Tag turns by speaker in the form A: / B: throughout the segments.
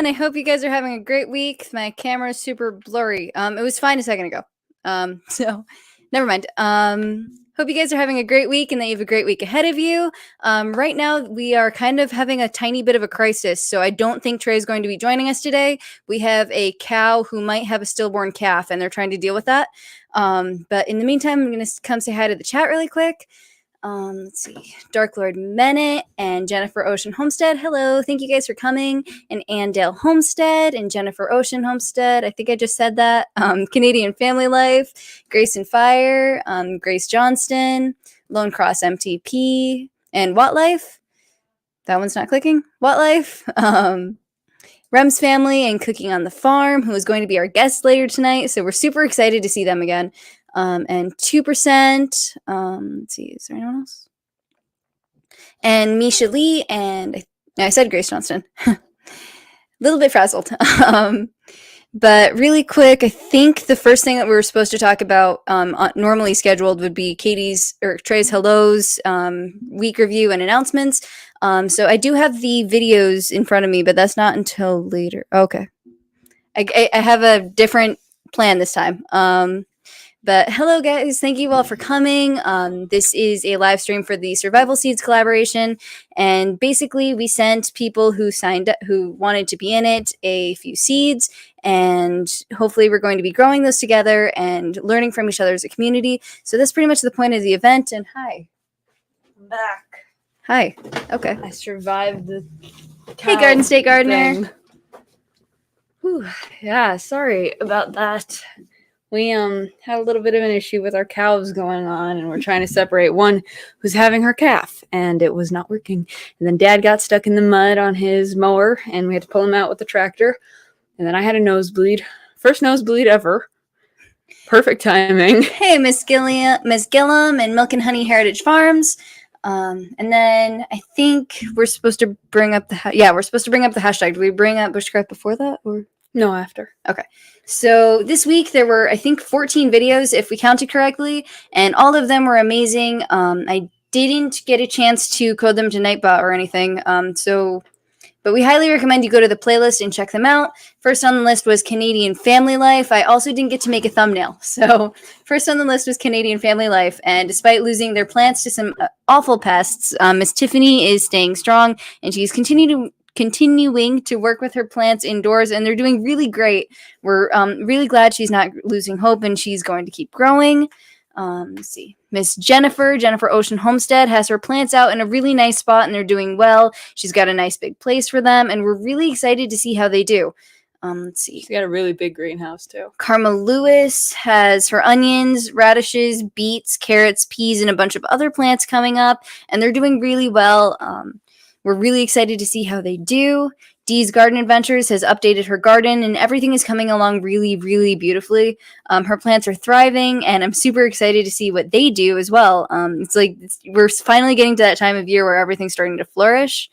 A: everyone. I hope you guys are having a great week. My camera is super blurry. It was fine a second ago. So never mind. Hope you guys are having a great week and that you have a great week ahead of you. Right now, we are kind of having a tiny bit of a crisis, so I don't think Trey is going to be joining us today. We have a cow who might have a stillborn calf, and they're trying to deal with that. But in the meantime, I'm going to come say hi to the chat really quick. Let's see. Dark Lord Menet and Jennifer Ocean Homestead. Hello. Thank you guys for coming. And Andale Homestead and Jennifer Ocean Homestead. I think I just said that. Canadian Family Life. Grace and Fire. Grace Johnston. Lone Cross MTP. And What Life. That one's not clicking. What Life. Rem's Family and Cooking on the Farm, who is going to be our guest later tonight. So we're super excited to see them again. And 2%. Let's see, is there anyone else? And Misha Lee and I said Grace Johnston. A little bit frazzled. But really quick, I think the first thing that we were supposed to talk about, normally scheduled, would be Katie's or Trey's hellos, week review and announcements. So I do have the videos in front of me, but that's not until later. Okay. I have a different plan this time. But hello, guys. Thank you all for coming. This is a live stream for the Survival Seeds collaboration. And basically, we sent people who signed up, who wanted to be in it, a few seeds. And hopefully, we're going to be growing those together and learning from each other as a community. So that's pretty much the point of the event. And hi.
B: I'm back.
A: Hi. Okay.
B: I survived the
A: Hey, Garden State Gardener.
B: Whew. Yeah, sorry about that. We had a little bit of an issue with our cows going on, and we're trying to separate one who's having her calf, and it was not working. And then Dad got stuck in the mud on his mower, and we had to pull him out with the tractor. And then I had a nosebleed. First nosebleed ever. Perfect timing.
A: Hey, Miss Gilliam and Milk and Honey Heritage Farms. And then I think we're supposed to bring up we're supposed to bring up the hashtag. Did we bring up bushcraft before that, or
B: no, after?
A: Okay. So this week there were, I think, 14 videos, if we counted correctly, and all of them were amazing. I didn't get a chance to code them to Nightbot or anything, but we highly recommend you go to the playlist and check them out. First on the list was Canadian Family Life. I also didn't get to make a thumbnail. So first on the list was Canadian Family Life, and despite losing their plants to some awful pests, Miss Tiffany is staying strong, and she's continuing to work with her plants indoors, and they're doing really great. We're really glad she's not losing hope, and she's going to keep growing. Let's see. Miss Jennifer Ocean Homestead has her plants out in a really nice spot, and they're doing well. She's got a nice big place for them, and we're really excited to see how they do. Let's see.
B: She's got a really big greenhouse, too.
A: Karma Lewis has her onions, radishes, beets, carrots, peas, and a bunch of other plants coming up, and they're doing really well. We're really excited to see how they do. Dee's Garden Adventures has updated her garden, and everything is coming along really, really beautifully. Her plants are thriving, and I'm super excited to see what they do as well. We're finally getting to that time of year where everything's starting to flourish.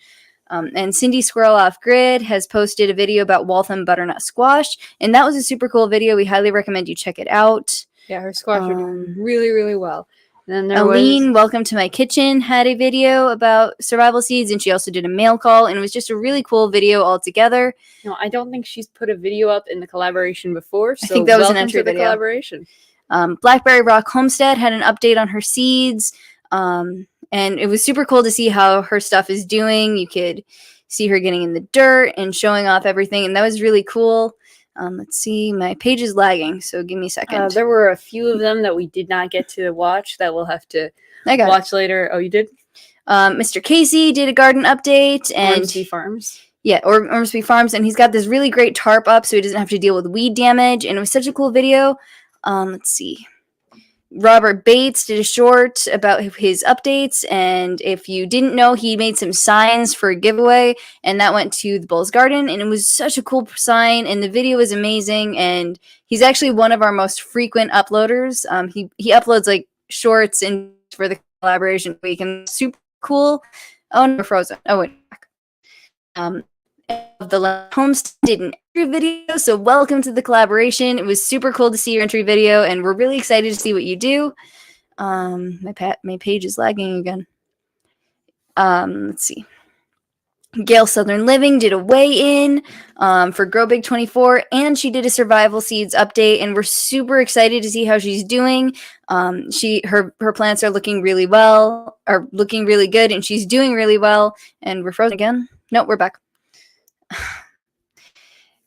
A: And Cindy Squirrel Off Grid has posted a video about Waltham butternut squash, and that was a super cool video. We highly recommend you check it out.
B: Yeah, her squash are doing really, really well.
A: Then Aline, Welcome to My Kitchen, had a video about survival seeds, and she also did a mail call, and it was just a really cool video altogether.
B: No, I don't think she's put a video up in the collaboration before, so
A: I think that was an entry
B: to the
A: video.
B: Collaboration.
A: Blackberry Rock Homestead had an update on her seeds, and it was super cool to see how her stuff is doing. You could see her getting in the dirt and showing off everything, and that was really cool. Let's see, my page is lagging, so give me a second.
B: There were a few of them that we did not get to watch that we'll have to watch later. Oh, you did?
A: Mr. Casey did a garden update. And
B: Ormsby Farms.
A: Yeah, or Ormsby Farms, and he's got this really great tarp up so he doesn't have to deal with weed damage, and it was such a cool video. Let's see. Robert Bates did a short about his updates, and if you didn't know, he made some signs for a giveaway, and that went to the Bull's Garden, and it was such a cool sign, and the video was amazing, and he's actually one of our most frequent uploaders. He uploads like shorts and for the collaboration week, and super cool. Oh, no, we're frozen. Oh, wait. The Homestead did an entry video, so welcome to the collaboration. It was super cool to see your entry video, and we're really excited to see what you do. My page is lagging again. Let's see. Gail Southern Living did a weigh-in for Grow Big 24, and she did a survival seeds update, and we're super excited to see how she's doing. Her plants are looking really good, and she's doing really well. And we're frozen again. No, we're back.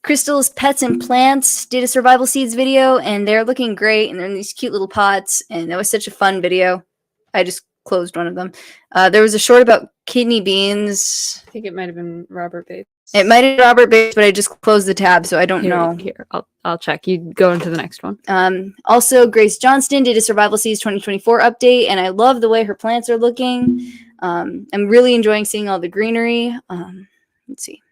A: Crystal's Pets and Plants did a survival seeds video, and they're looking great, and they're in these cute little pots, and that was such a fun video. I just closed one of them. There was a short about kidney beans.
B: I think it might have been Robert Bates.
A: It might have been Robert Bates, but I just closed the tab, so I don't know.
B: Here, I'll check. You go into the next one.
A: Also, Grace Johnston did a Survival Seeds 2024 update, and I love the way her plants are looking. I'm really enjoying seeing all the greenery. Let's see.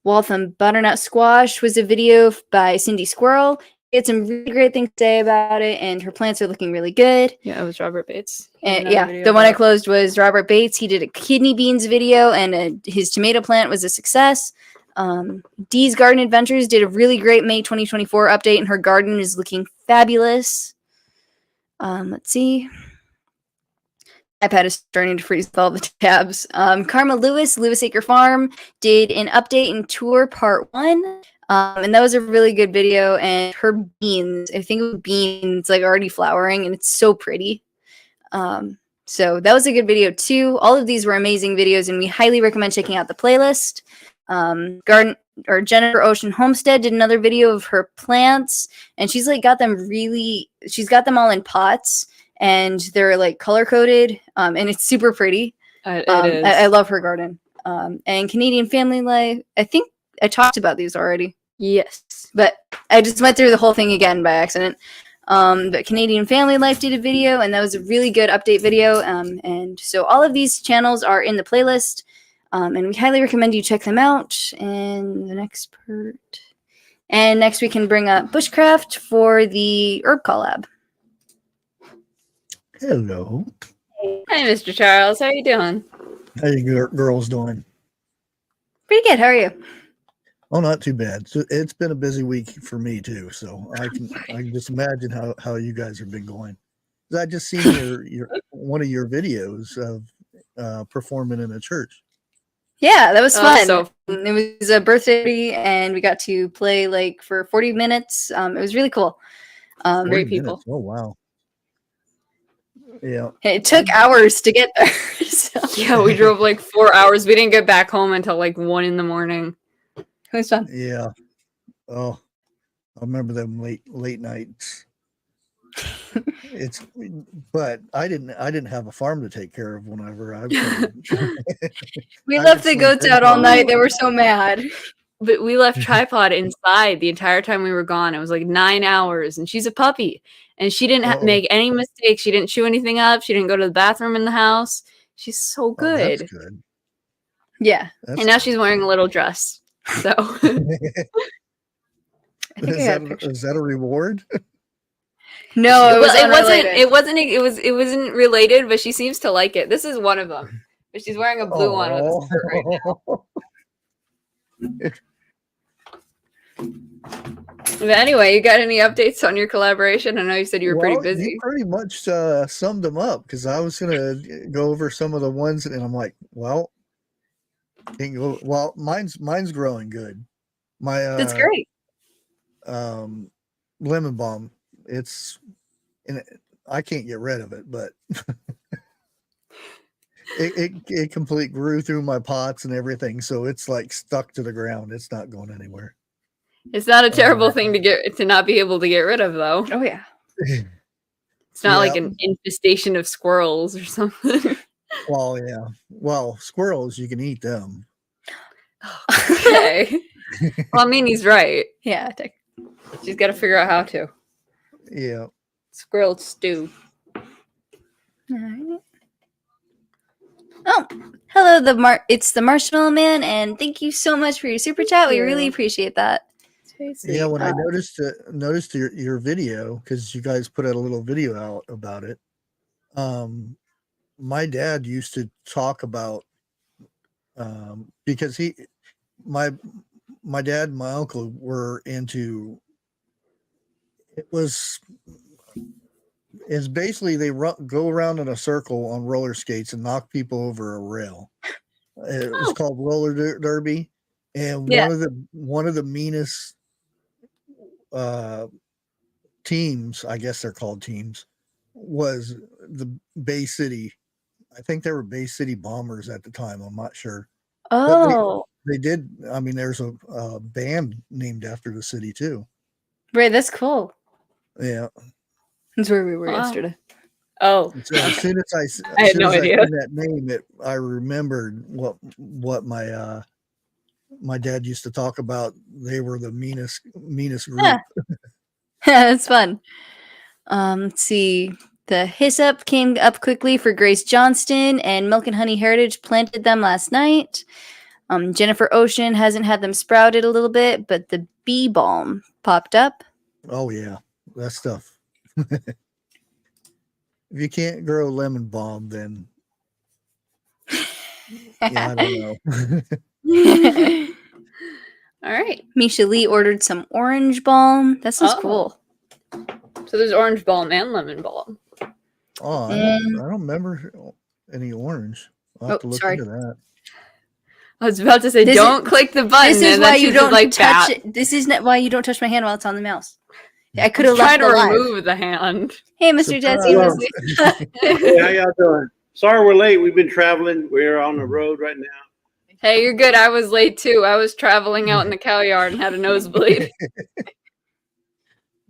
A: Waltham Butternut Squash was a video by Cindy Squirrel. She had some really great things to say about it, and her plants are looking really good.
B: Yeah, it was Robert Bates.
A: And yeah, the one I closed was Robert Bates. He did a kidney beans video, and his tomato plant was a success. Dee's Garden Adventures did a really great May 2024 update, and her garden is looking fabulous. Let's see. iPad is starting to freeze with all the tabs. Karma Lewis Acre Farm, did an update and tour part 1. And that was a really good video. And her beans, I think it was beans, like already flowering, and it's so pretty. So that was a good video too. All of these were amazing videos, and we highly recommend checking out the playlist. Jennifer Ocean Homestead did another video of her plants, and she's got them all in pots, and they're like color coded, and it's super pretty.
B: It is.
A: I love her garden. And Canadian Family Life, I think I talked about these already.
B: Yes.
A: But I just went through the whole thing again by accident. But Canadian Family Life did a video, and that was a really good update video. And so all of these channels are in the playlist, and we highly recommend you check them out. And the next part. And next we can bring up Bushcraft for the herb collab.
C: Hello.
B: Hi, Mr. Charles. How you doing?
C: How you girls doing?
A: Pretty good. How are you?
C: Oh, not too bad. So it's been a busy week for me too. So I can just imagine how you guys have been going. I just seen your one of your videos of performing in a church.
A: Yeah, that was fun.
B: So
A: it was a birthday, and we got to play for 40 minutes. It was really cool.
B: Great people.
C: Minutes. Oh wow. Yeah.
A: It took hours to get there. So.
B: Yeah, we drove 4 hours. We didn't get back home until 1 in the morning.
A: It was fun.
C: Yeah. Oh, I remember them late nights. But I didn't have a farm to take care of whenever I
A: we left the goats out all night. They were so mad.
B: But we left Tripod inside the entire time we were gone. It was 9 hours, and she's a puppy, and she didn't make any mistakes. She didn't chew anything up. She didn't go to the bathroom in the house. She's so good.
C: Oh, that's good.
A: Yeah.
B: And now she's wearing a little dress. So
A: I think
C: is that a reward?
A: No,
B: it wasn't related, but she seems to like it. This is one of them. But she's wearing a blue one with a skirt right now. But anyway, you got any updates on your collaboration? I know you said you were pretty busy.
C: You pretty much summed them up, because I was gonna go over some of the ones, and I'm like, mine's growing good.
A: That's great.
C: Lemon balm, I can't get rid of it, but it completely grew through my pots and everything, so it's stuck to the ground. It's not going anywhere.
B: It's not a terrible thing to not be able to get rid of, though.
A: Oh yeah.
B: It's not like an infestation of squirrels or something.
C: Well, yeah. Well, squirrels, you can eat them.
B: Okay. Well, I mean, he's right.
A: Yeah.
B: She's got to figure out how to.
C: Yeah.
B: Squirrel stew.
A: All right. Oh, hello, it's the Marshmallow Man, and thank you so much for your super chat. We really appreciate that.
C: Yeah, when I noticed your video, because you guys put out a little video out about it. My dad used to talk about because my dad and my uncle were into it's basically they go around in a circle on roller skates and knock people over a rail. It was called Roller Derby, and
B: Yeah.
C: one of the meanest teams, I guess they're called teams, was the Bay City. I think they were Bay City Bombers at the time. I'm not sure.
A: Oh,
C: They did. I mean, there's a band named after the city too.
A: right. That's cool.
C: Yeah.
A: That's where we were
B: Wow.
A: yesterday.
B: Oh,
C: So as soon as
B: I had no idea.
C: seen that name, I remembered what my my dad used to talk about. They were the meanest group.
A: Yeah. That's fun. Let's see. The Hyssop came up quickly for Grace Johnston, and Milk and Honey Heritage planted them last night. Jennifer Ocean hasn't had them sprouted a little bit, but the bee balm popped up.
C: Oh yeah, that stuff. If you can't grow lemon balm, then yeah, I don't know.
B: all right.
A: Misha Lee ordered some orange balm. That sounds
B: Oh.
A: cool.
B: So there's orange balm and lemon balm.
C: Oh, I don't remember any orange. I'll have to look
A: sorry.
C: into that.
B: I was about to say,
A: This
B: don't click the button.
A: This is
B: and
A: why
B: then
A: you
B: she's just
A: don't
B: like
A: touch
B: that.
A: it. This is not why you don't touch my hand while it's on the mouse. I could have
B: Try
A: left
B: to
A: it alive.
B: remove the hand.
A: Hey, Mr. Jesse.
C: Surprise.
D: Hey, how y'all doing? Sorry we're late. We've been traveling. We're on the road right now.
B: Hey, you're good. I was late too. I was traveling out in the cow yard and had a nosebleed.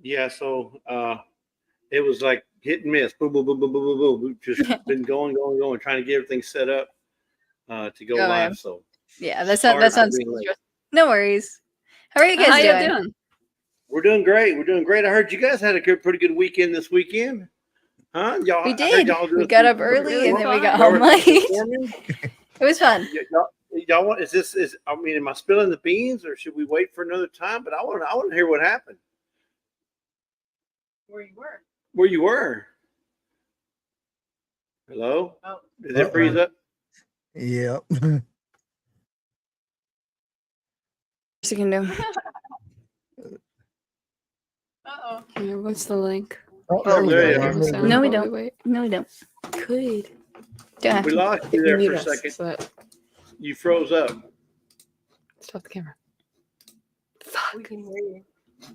D: Yeah, so it was like hit and miss. Boom, boom, boom, boom, boom, boom, boom. We've just been going, trying to get everything set up to go
A: Oh,
D: live.
A: yeah.
D: So
A: Yeah, that
D: sorry
A: sounds
D: for
A: sounds.
D: being late.
A: No worries. How are you guys
B: How
A: doing?
B: you doing?
D: We're doing great. We're doing great. I heard you guys had a pretty good weekend this weekend. Huh? Y'all,
A: We
D: I heard
A: did.
D: y'all
A: We
D: doing
A: got
D: some
A: up early
B: really
A: and then we
B: fun.
A: got
D: y'all
A: home
D: were
A: late.
D: performing?
A: It was fun.
D: Y'all want? I mean, am I spilling the beans, or should we wait for another time? But I want to hear what happened.
E: Where you were.
D: Where you were? Hello?
E: Oh.
D: Did it freeze up?
C: Yep.
A: You can do.
E: Uh-oh.
B: Here, what's the link?
C: There we
D: there
C: go.
D: you
C: There we go.
A: No, we
B: While
A: don't.
B: wait.
A: No, we don't.
B: Could.
A: Don't have
D: We
A: to.
D: lost you there
B: Mute
D: for a
B: us,
D: second.
B: so that-
D: You froze up.
B: Stop the camera.
E: We
B: Fuck.
E: can hear you.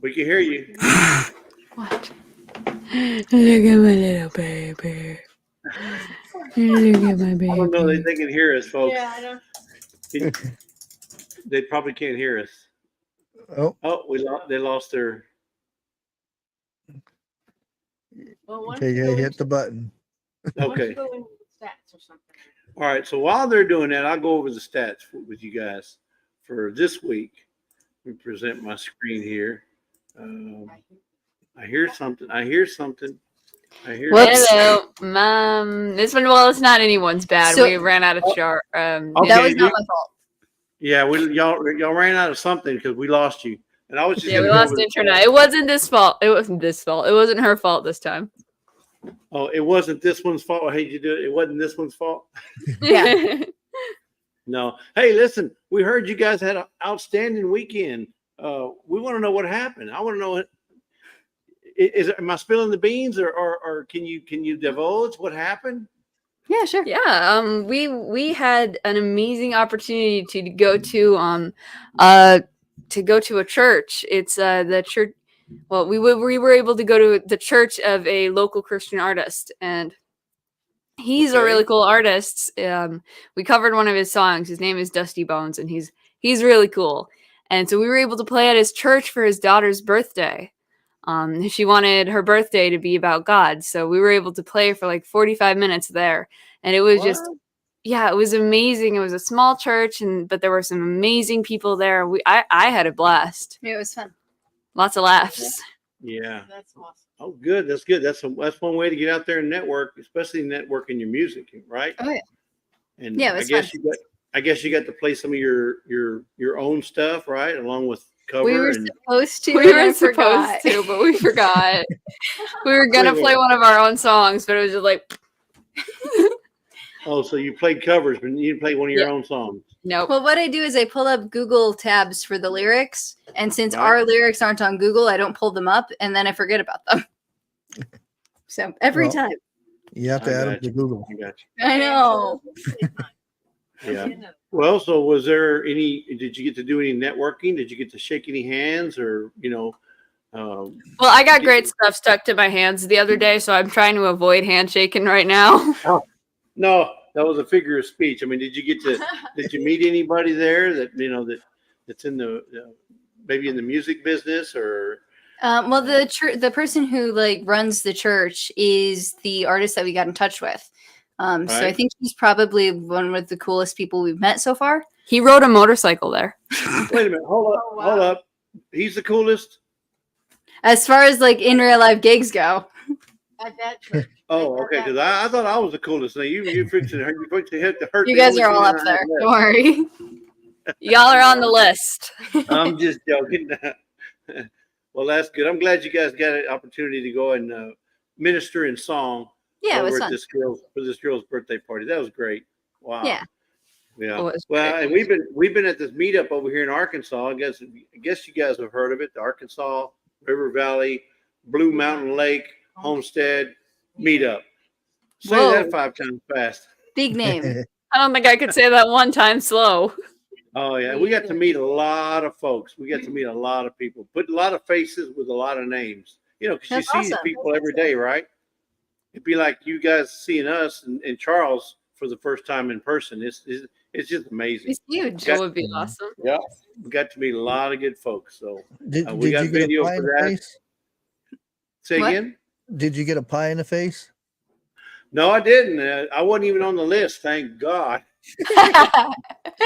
D: We can hear you.
B: What? Look at my little baby. Look at my baby.
D: I don't know. They can hear us, folks.
E: Yeah, I know.
D: They probably can't hear us.
C: Oh,
D: Oh, they lost their.
E: Well, why don't
C: okay.
E: you
C: Yeah,
E: go
C: hit
E: into-
C: the button.
E: why don't you
D: Okay.
E: go into the stats or something.
D: All right. So while they're doing that, I'll go over the stats with you guys for this week. Let me present my screen here. I hear something.
A: Whoops.
B: Hello, Mom. This one, well, it's not anyone's bad.
A: So-
B: We ran out of char.
D: Okay.
A: That was not my fault.
D: Yeah, y'all ran out of something because we lost you. And I was just
B: Yeah, we
D: gonna go
B: lost
D: over the
B: internet. It wasn't this fault. It wasn't this fault. It wasn't her fault this time.
D: Oh, it wasn't this one's fault. I hate you do it. It wasn't this one's fault.
B: Yeah.
D: No. Hey, listen, we heard you guys had an outstanding weekend. We want to know what happened. I want to know what am I spilling the beans or can you divulge what happened?
A: Yeah, sure.
B: Yeah. We had an amazing opportunity to go to a church. It's the church. Well, we were able to go to the church of a local Christian artist, and he's a
D: Okay.
B: really cool artist. We covered one of his songs. His name is Dusty Bones, and he's really cool. And so we were able to play at his church for his daughter's birthday. She wanted her birthday to be about God, so we were able to play for like 45 minutes there, and it was just, yeah, it was amazing. It was a small church, but there were some amazing people there. I had a blast.
A: Yeah, it was fun.
B: Lots of laughs.
D: Yeah.
E: That's awesome.
D: Oh, good. That's good. That's one way to get out there and network, especially networking your music, right?
A: Oh, yeah.
D: And
A: Yeah, it was fun.
D: I guess you got to play some of your own stuff, right? Along with cover.
A: We were
D: and
A: supposed to.
B: We
A: and I
B: were supposed
A: forgot.
B: to, but we forgot. We were gonna
D: Wait.
B: play one of our own songs, but it was just like,
D: oh, so you played covers, but you didn't play one of your
B: Yeah.
D: own songs.
B: nope.
A: Well, what I do is I pull up Google tabs for the lyrics, and since
D: Right.
A: our lyrics aren't on Google, I don't pull them up, and then I forget about them. So every
C: Well,
A: time.
C: You have to
D: I
C: add them
D: got
C: to
D: you.
C: Google.
D: I got you.
A: I know.
D: Yeah. Well, so was there any? Did you get to do any networking? Did you get to shake any hands, or Um,
B: Well, I got great stuff stuck to my hands the other day, so I'm trying to avoid handshaking right now.
D: no, that was a figure of speech. I mean, did you meet anybody there that's in the maybe in the music business or?
A: Well, the person who like runs the church is the artist that we got in touch with. So I
D: Right.
A: think he's probably one of the coolest people we've met so far.
B: He rode a motorcycle there.
D: Wait a minute, hold up,
E: Oh, wow.
D: hold up. He's the coolest.
A: As far as like in real life gigs go.
E: At that church.
D: Oh, okay. Because I thought I was the coolest. Now you fixing to hit the hurt.
A: You
D: the
A: guys
D: only
A: are all
D: thing
A: up
D: I
A: there.
D: have
A: Don't worry.
B: Y'all are on the list.
D: left. I'm just joking. Well, that's good. I'm glad you guys got an opportunity to go and minister in song.
A: Yeah, it was
D: over
A: fun.
D: at this girl's birthday party. That was great. Wow.
A: Yeah.
D: Yeah.
B: It was
D: Well,
B: great.
D: and we've been at this meetup over here in Arkansas. I guess you guys have heard of it. The Arkansas River Valley Blue Mountain Lake Homestead Meetup. Say
A: Whoa.
D: that 5 times fast.
A: Big name.
B: I don't think I could say that one time slow.
D: Oh yeah, we got to meet a lot of folks. We got to meet a lot of people. Put a lot of faces with a lot of names. Because you
A: That's
D: see these
A: awesome.
D: people every day, right? It'd be like you guys seeing us and Charles for the first time in person. It's just amazing.
A: It's huge.
B: It would be awesome.
D: Yeah, we got to meet a lot of good folks. So
C: Did,
D: we
C: did
D: got
C: you get a
D: video
C: pie in
D: for
C: the
D: that.
C: face?
D: Say
A: What?
D: again?
C: Did you get a pie in the face?
D: No, I didn't. I wasn't even on the list. Thank God.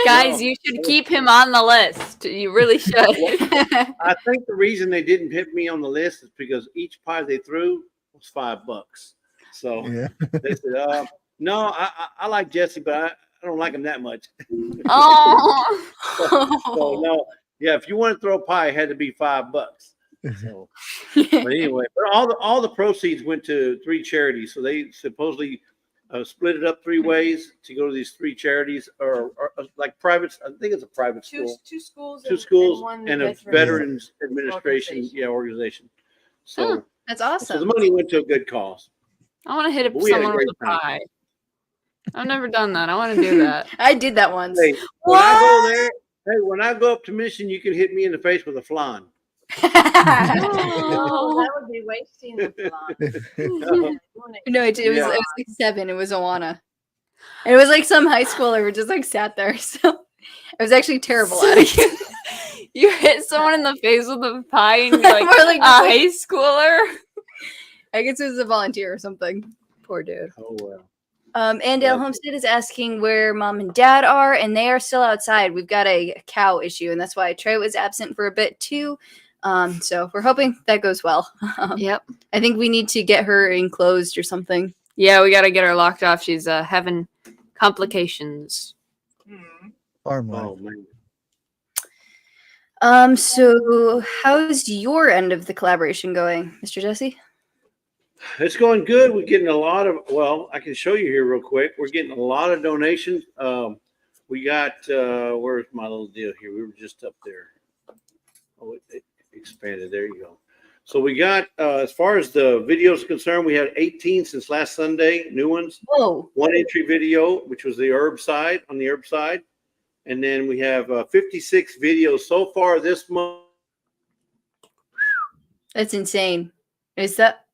B: Guys,
D: No.
B: you should keep him on the list. You really should.
D: I think the reason they didn't put me on the list is because each pie they threw was $5. So
C: Yeah.
D: they said, "No, I like Jesse, but I don't like him that much."
B: Oh.
D: So no, yeah. If you want to throw a pie, it had to be $5. So, but anyway, but all the proceeds went to 3 charities. So they supposedly split it up 3 ways to go to these 3 charities, or like private. I think it's a private school,
E: Two schools.
D: 2 schools,
E: and one
D: and a
E: veterans.
D: Veterans Administration,
E: Organization.
D: organization. So,
B: Huh.
A: That's
D: so the
A: awesome.
D: money went to a good cause.
B: I want to hit up
D: We had a
B: someone with
D: great
B: a
D: time.
B: pie. I've never done that. I want to do that.
A: I did that once.
D: Hey, when I go there, when I go up to Mission, you can hit me in the face with a flan.
E: No, that would be wasting the salon.
A: No, it was
D: Yeah.
A: like 7. It was Awana. And it was like some high schooler who just like sat there. So it was actually terrible at it.
B: You hit someone in the face with a pie and you're like,
A: Or like,
B: a high schooler.
A: I guess it was a volunteer or something. Poor dude.
D: Oh well.
A: Andale
D: Yeah.
A: Homestead is asking where mom and dad are, and they are still outside. We've got a cow issue, and that's why Trey was absent for a bit too. So we're hoping that goes well.
B: Yep.
A: I think we need to get her enclosed or something.
B: Yeah, we got to get her locked off. She's having complications.
C: Farm life.
D: Oh man.
A: So how's your end of the collaboration going, Mr. Jesse?
D: It's going good. We're getting a lot of, well, I can show you here real quick. We're getting a lot of donations. We got, where's my little deal here? We were just up there. Oh, it expanded. There you go. So we got, as far as the videos are concerned, we had 18 since last Sunday, new ones.
A: Whoa.
D: 1 entry video, which was the herb side, on the herb side. And then we have 56 videos so far this month.
A: That's insane. Is that?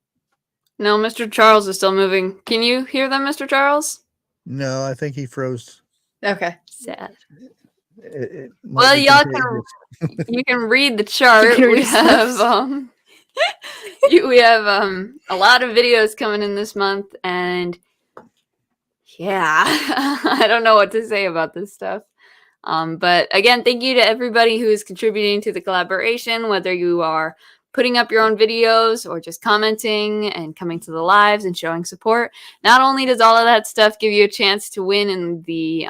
B: No, Mr. Charles is still moving. Can you hear them, Mr. Charles?
C: No, I think he froze.
A: Okay.
B: Sad.
C: It might
B: Well,
C: be
B: y'all
C: contagious.
B: You can read the chart.
A: You can
B: We
A: read
B: have
A: stuff.
B: we have a lot of videos coming in this month, and yeah, I don't know what to say about this stuff. But again, thank you to everybody who is contributing to the collaboration, whether you are putting up your own videos or just commenting and coming to the lives and showing support. Not only does all of that stuff give you a chance to win in the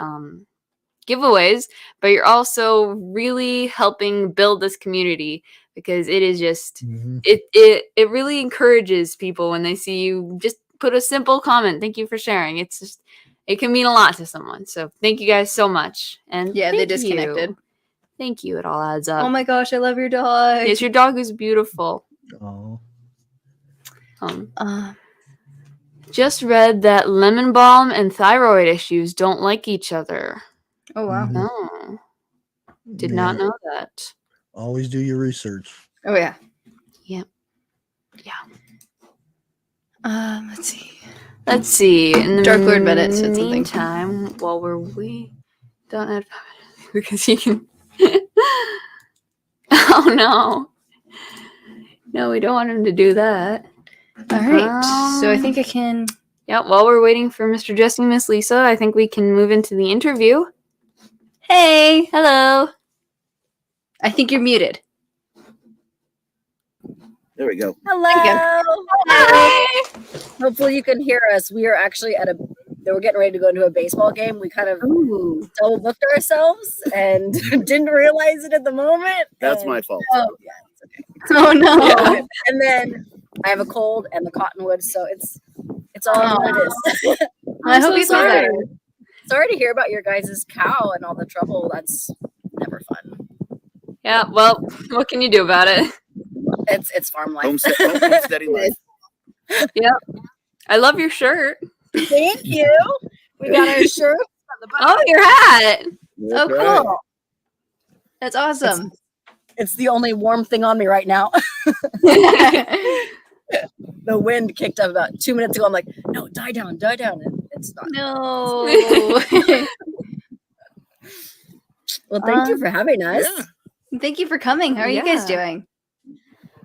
B: giveaways, but you're also really helping build this community, because it is just
C: Mhm.
B: it really encourages people when they see you just put a simple comment. Thank you for sharing. It's just, it can mean a lot to someone. So thank you guys so much. And
A: Yeah, they
B: thank
A: disconnected.
B: you. Thank you. It all adds up.
A: Oh my gosh, I love your dog.
B: Yes, your dog is beautiful.
C: Oh.
A: Uh,
B: Just read that lemon balm and thyroid issues don't like each other.
A: Oh wow.
C: Mhm.
B: Oh, did not know that.
C: Always do your research.
A: Oh yeah.
B: Yep.
A: Let's see.
B: Let's see. In the
A: Dark Lord Bennett said something.
B: meantime, while we don't have because you can. Oh no! No, we don't want him to do that.
A: All right. So I think I can.
B: Yeah. While we're waiting for Mr. Jesse and Miss Lisa, I think we can move into the interview.
A: Hey.
B: Hello.
A: I think you're muted.
F: There we go.
G: Hello.
A: Hi.
G: Hopefully you can hear us. We are actually they were getting ready to go into a baseball game. We kind of double booked ourselves and didn't realize it at the moment.
F: That's
G: and-
F: my fault.
G: Oh yeah, it's okay.
A: Oh no.
G: Yeah. And then I have a cold and the cottonwood, so it's all what it is.
A: I hope
B: so
A: you feel
B: sorry.
A: better.
G: Sorry to hear about your guys' cow and all the trouble. That's never fun.
B: Yeah. Well, what can you do about it?
G: It's farm life.
F: Homesteading life.
B: I love your shirt.
G: Thank you. We got our shirt on the button.
B: Oh, your hat.
A: Oh,
F: Okay.
A: cool. That's awesome.
G: It's the only warm thing on me right now. The wind kicked up about 2 minutes ago. I'm like, no, die down. And it's not.
A: No.
G: Well, thank you for having us.
F: Yeah.
A: Thank you for coming. How are you guys
B: Yeah.
A: doing?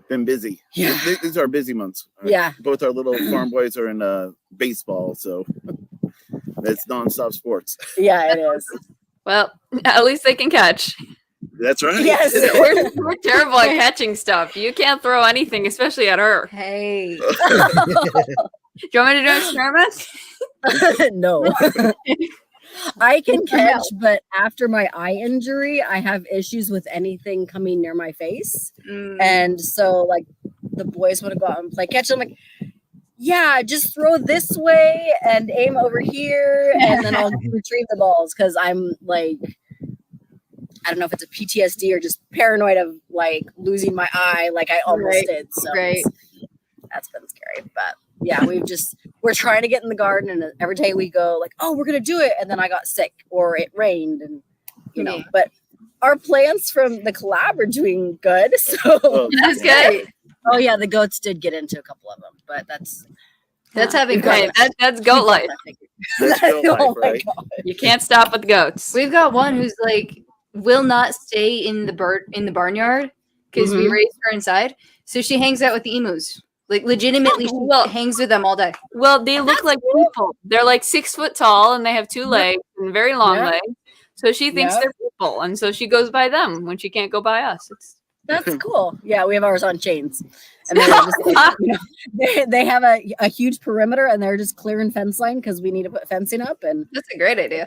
F: Been busy.
G: Yeah.
F: These are busy months.
G: Yeah.
F: Both our little farm boys are in baseball, so it's nonstop sports.
G: Yeah, it is.
B: Well, at least they can catch.
F: That's right.
G: Yes.
B: We're terrible at catching stuff. You can't throw anything, especially at her.
A: Hey.
B: Do you want me to do an experiment?
G: No. I can catch, but after my eye injury, I have issues with anything coming near my face. And so, like, the boys want to go out and play catch. I'm like, yeah, just throw this way and aim over here, and then I'll retrieve the balls because I'm like, I don't know if it's a PTSD or just paranoid of like losing my eye, like I almost
A: Right.
G: did. So
A: Right.
G: that's been scary. But yeah, we're trying to get in the garden, and every day we go like, oh, we're gonna do it, and then I got sick or it rained, and you know.
A: Yeah.
G: But our plants from the collab are doing good. So
F: Oh,
B: That's good.
G: oh yeah, the goats did get into a couple of them, but that's
A: Having
B: Okay,
A: fun.
B: that's goat life.
F: That's goat life,
G: Oh my
F: right?
G: God.
B: You can't stop with goats.
A: We've got one who's like will not stay in the barnyard because we
G: Mhm.
A: raised her inside. So she hangs out with the emus. Like legitimately she
B: Well-
A: hangs with them all day.
B: Well, they look like people. They're like 6 foot tall and they have 2 legs and very long
G: Yeah.
B: legs. So she thinks
G: Yeah.
B: they're people, and so she goes by them when she can't go by us.
G: That's cool. Yeah, we have ours on chains, and they're just, you know, they have a huge perimeter, and they're just clearing fence line because we need to put fencing up, and
A: That's a great idea.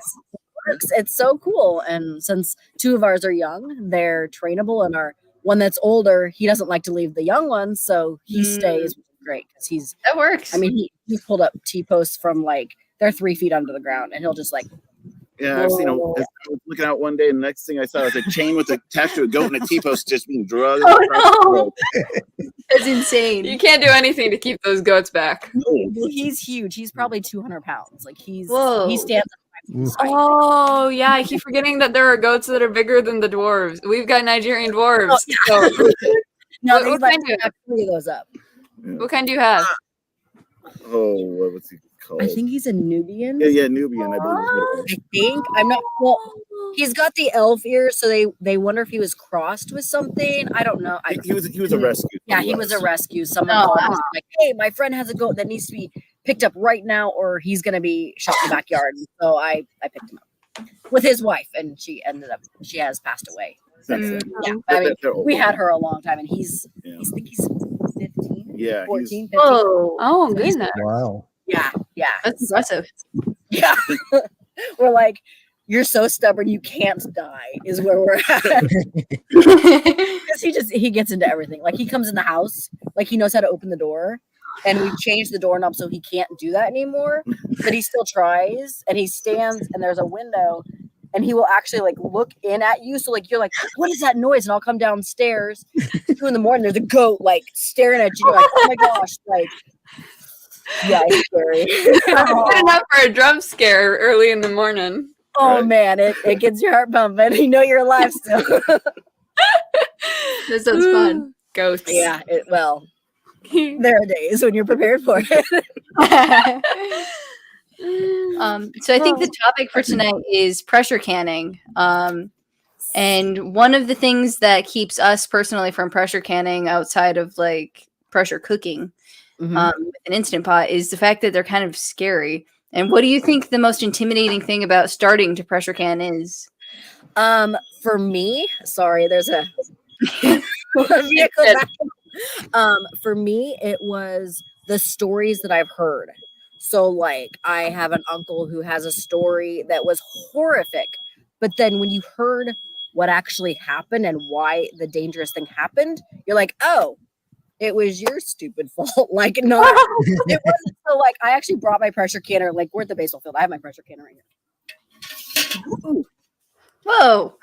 G: it's so cool. And since 2 of ours are young, they're trainable, and our one that's older, he doesn't like to leave the young ones, so he stays, which is great because he's.
A: That works.
G: I mean, he pulled up T-posts from like they're 3 feet under the ground, and he'll just like.
F: Yeah, I've seen them. I was looking out one day, and the next thing I saw was a chain with attached to a goat and a T-post just being drugged.
A: Oh,
F: across the
A: no.
F: road.
A: that's insane.
B: You can't do anything to keep those goats back.
G: Well, he's huge. He's probably 200 pounds. Like
A: Whoa.
G: he stands.
C: Oof.
B: Oh, yeah. I keep forgetting that there are goats that are bigger than the dwarves. We've got Nigerian dwarves.
G: Oh,
B: So,
G: No,
B: What
G: they
B: kind
G: like
B: do you
G: to have 3 of those up.
B: what kind do you have?
F: Oh, what was he called?
G: I think he's a Nubian.
F: Yeah, Nubian, I believe. is what it was.
G: I think I'm not. Well, he's got the elf ears, so they wonder if he was crossed with something. I don't know.
F: He was a rescue.
G: Yeah, he was a rescue. Someone
A: Oh,
G: called
A: wow.
G: us like, "Hey, my friend has a goat that needs to be picked up right now, or he's gonna be shot in the backyard." And so I picked him up with his wife, and she has passed away.
F: That's it.
G: Yeah, I mean,
F: They're old.
G: we had her a long time, and he's
F: Yeah.
G: I think he's 15,
F: Yeah,
G: 14, 15.
A: Whoa.
B: Oh, goodness.
C: Wow.
G: Yeah,
A: That's impressive.
G: yeah. We're like, you're so stubborn, you can't die. Is where we're at. Because he gets into everything. Like he comes in the house, like he knows how to open the door, and we've changed the doorknob so he can't do that anymore. But he still tries, and he stands, and there's a window, and he will actually like look in at you. So like you're like, what is that noise? And I'll come downstairs, 2 a.m. There's a goat like staring at you. You're like, oh my gosh, like yeah, it's scary.
B: That's good enough for a drum scare early in the morning.
G: Oh
D: Right?
G: man, it gets your heart pumping. You know you're alive still.
A: That sounds fun.
B: Ghosts.
G: Yeah, well, there are days when you're prepared for it.
A: So I think the topic for tonight is pressure canning. And one of the things that keeps us personally from pressure canning outside of like pressure cooking with an Instant Pot is the fact that they're kind of scary. And what do you think the most intimidating thing about starting to pressure can is?
G: For me, sorry, there's a vehicle back. For me, it was the stories that I've heard. So like I have an uncle who has a story that was horrific, but then when you heard what actually happened and why the dangerous thing happened, you're like, oh, it was your stupid fault. Like, not it wasn't. So like I actually brought my pressure canner. Like, we're at the baseball field. I have my pressure canner right here. Ooh.
A: Whoa.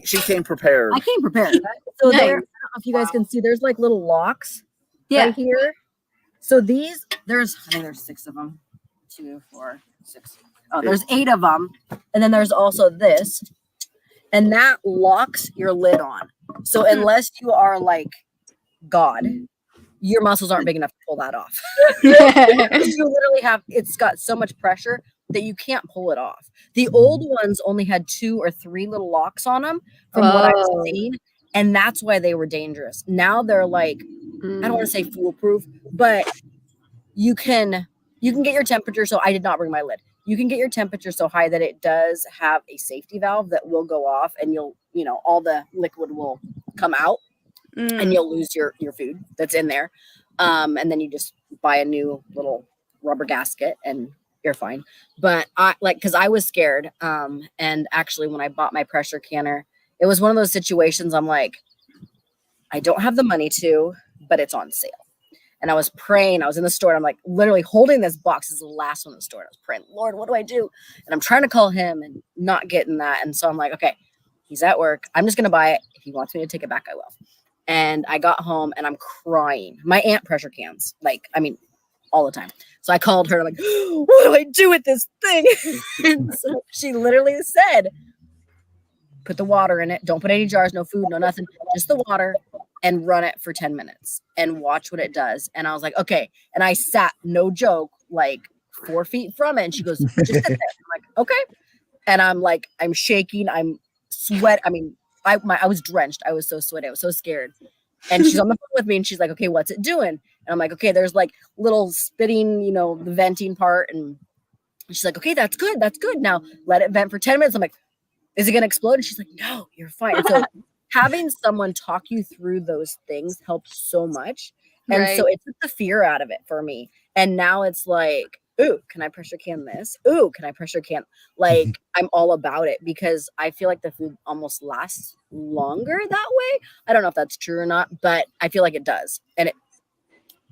F: She came prepared.
G: I came prepared. So
A: Nice.
G: there, I don't know if you guys can see, there's like little locks right here. So these, I think there's 6 of them. 2, 4, 6. Oh, there's 8 of them. And then there's also this. And that locks your lid on. So unless you are like God, your muscles aren't big enough to pull that off. You literally have, it's got so much pressure that you can't pull it off. The old ones only had 2 or 3 little locks on them from what I've seen. And that's why they were dangerous. Now they're like, I don't want to say foolproof, but you can get your temperature. So I did not bring my lid. You can get your temperature so high that it does have a safety valve that will go off, and all the liquid will come out and you'll lose your food that's in there. And then you just buy a new little rubber gasket and you're fine. But because I was scared. And actually when I bought my pressure canner, it was one of those situations I'm like, I don't have the money to, but it's on sale. And I was praying. I was in the store and I'm like literally holding this box. This is the last one in the store. And I was praying, Lord, what do I do? And I'm trying to call him and not getting that. And so I'm like, okay, he's at work. I'm just going to buy it. If he wants me to take it back, I will. And I got home and I'm crying. My aunt pressure cans, all the time. So I called her. I'm like, what do I do with this thing? And so she literally said, put the water in it. Don't put any jars, no food, no nothing. Just the water, and run it for 10 minutes and watch what it does. And I was like, okay. And I sat, no joke, like 4 feet from it. And she goes, just sit there. I'm like, okay. And I'm like, I'm shaking. I'm sweat. I mean, I was drenched. I was so sweaty. I was so scared. And she's on the phone with me and she's like, okay, what's it doing? And I'm like, okay, there's like little spitting, the venting part. And she's like, okay, that's good. That's good. Now let it vent for 10 minutes. I'm like, is it going to explode? And she's like, no, you're fine. And so having someone talk you through those things helps so much. And so it took the fear out of it for me. And now it's like, ooh, can I pressure can this? Ooh, can I pressure can? Like, I'm all about it because I feel like the food almost lasts longer that way. I don't know if that's true or not, but I feel like it does. And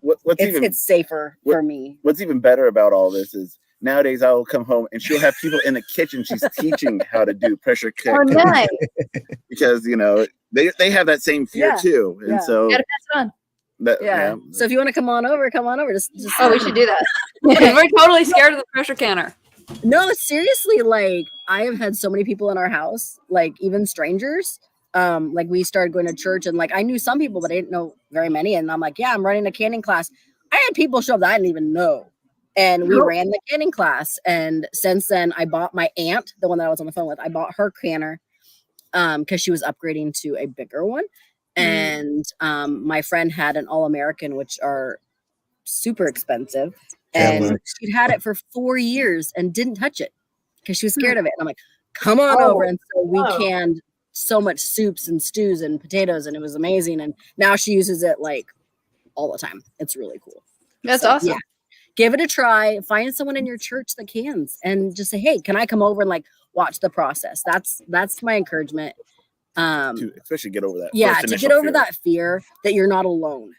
G: it's safer for me.
F: What's even better about all this is nowadays I will come home and she'll have people in the kitchen. She's teaching how to do pressure cook.
A: Oh, nice.
F: Because, they have that same fear too. And so
A: gotta pass it on.
G: So if you want to come on over. Just
A: we should do that.
B: We're totally scared of the pressure canner.
G: No, seriously, like I have had so many people in our house, like even strangers. Like we started going to church and like I knew some people, but I didn't know very many. And I'm like, yeah, I'm running a canning class. I had people show up that I didn't even know. And we ran the canning class. And since then I bought my aunt, the one that I was on the phone with, I bought her canner because she was upgrading to a bigger one. And my friend had an All-American, which are super expensive. And she'd had it for 4 years and didn't touch it because she was scared of it. And I'm like, come on over. And so we canned so much soups and stews and potatoes, and it was amazing. And now she uses it like all the time. It's really cool.
A: That's awesome.
G: Yeah. Give it a try. Find someone in your church that cans and just say, hey, can I come over and like watch the process? That's my encouragement.
F: To especially get over that.
G: Yeah, to get over that fear that you're not alone.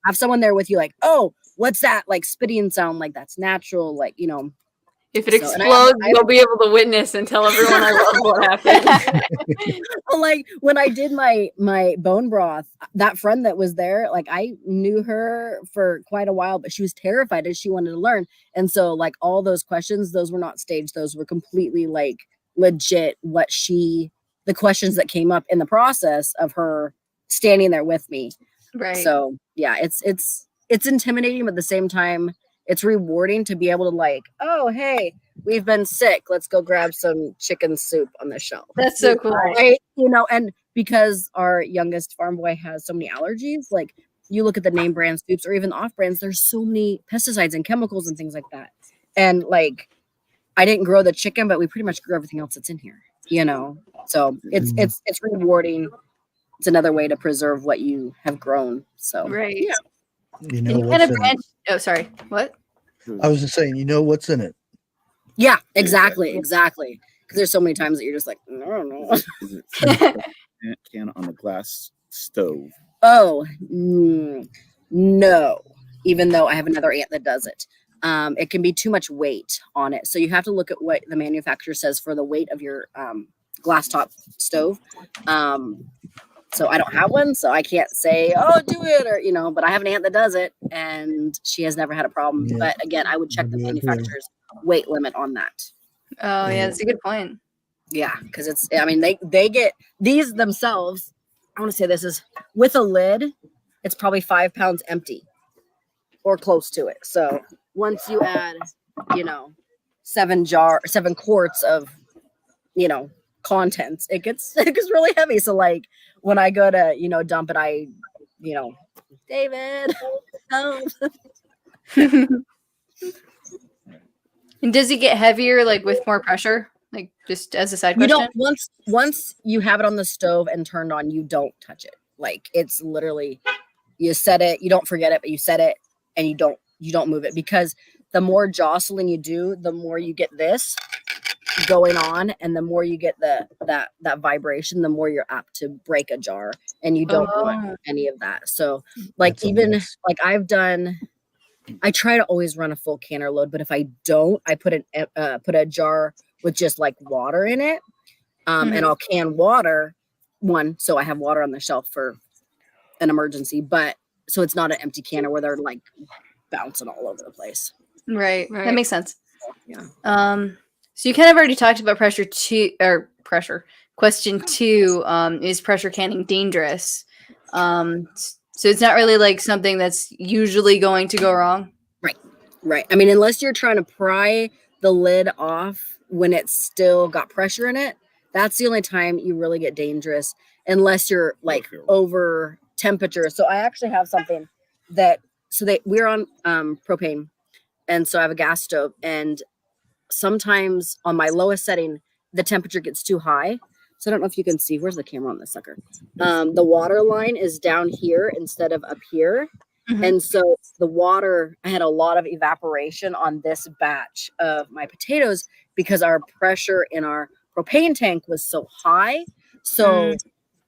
G: Have someone there with you, like, oh, what's that like spitting sound? Like that's natural. Like,
B: If it
G: So, and
B: explodes,
G: I-
B: you'll be able to witness and tell everyone I love what happened.
G: Well, like when I did my bone broth, that friend that was there, like I knew her for quite a while, but she was terrified and she wanted to learn. And so like all those questions, those were not staged. Those were completely like legit the questions that came up in the process of her standing there with me.
A: Right.
G: So yeah, it's intimidating, but at the same time, it's rewarding to be able to like, oh, hey, we've been sick. Let's go grab some chicken soup on the shelf.
A: That's so cool.
G: Right? You know, and because our youngest farm boy has so many allergies, like you look at the name brand soups or even off brands, there's so many pesticides and chemicals and things like that. And like, I didn't grow the chicken, but we pretty much grew everything else that's in here, you know? So it's rewarding. It's another way to preserve what you have grown. So
A: Right.
G: yeah.
C: You know
A: And you
C: what's
A: kind of
C: in it.
A: branch. Oh, sorry. What?
C: I was just saying, you know what's in it.
G: Yeah, exactly. Because there's so many times that you're just like, I don't know.
F: Can on the glass stove.
G: Oh, no. Even though I have another aunt that does it. It can be too much weight on it. So you have to look at what the manufacturer says for the weight of your glass top stove. So I don't have one, so I can't say, oh, do it, or, you know, but I have an aunt that does it and she has never had a problem.
C: Yeah.
G: But again, I would check the
C: Good idea.
G: manufacturer's weight limit on that.
A: Oh, yeah, that's a good point.
G: Yeah, because it's, I mean, they get these themselves. I want to say this is with a lid, it's probably 5 pounds empty or close to it. So once you add, you know, 7 quarts of, you know, contents, it gets really heavy. So like when I go to, you know, dump it, you know, David, help.
A: And does it get heavier like with more pressure? Like just as a side
G: You
A: question?
G: don't once you have it on the stove and turned on, you don't touch it. Like it's literally you set it, you don't forget it, but you set it and you don't move it, because the more jostling you do, the more you get this going on, and the more you get that vibration, the more you're apt to break a jar, and you don't want any of that. So like
C: That's a
G: even
C: mess.
G: like I try to always run a full canner load, but if I don't, I put a jar with just like water in it, and I'll can water so I have water on the shelf for an emergency, but so it's not an empty canner where they're like bouncing all over the place.
A: Right. That
B: Right.
A: makes sense.
G: Yeah.
A: So you kind of already talked about Question 2, is pressure canning dangerous? So it's not really like something that's usually going to go wrong.
G: Right. I mean, unless you're trying to pry the lid off when it's still got pressure in it, that's the only time you really get dangerous, unless you're like over temperature. So I actually have something we're on propane, and so I have a gas stove, and sometimes on my lowest setting, the temperature gets too high. So I don't know if you can see, where's the camera on this sucker? The water line is down here instead of up here. And so the water, I had a lot of evaporation on this batch of my potatoes because our pressure in our propane tank was so high. So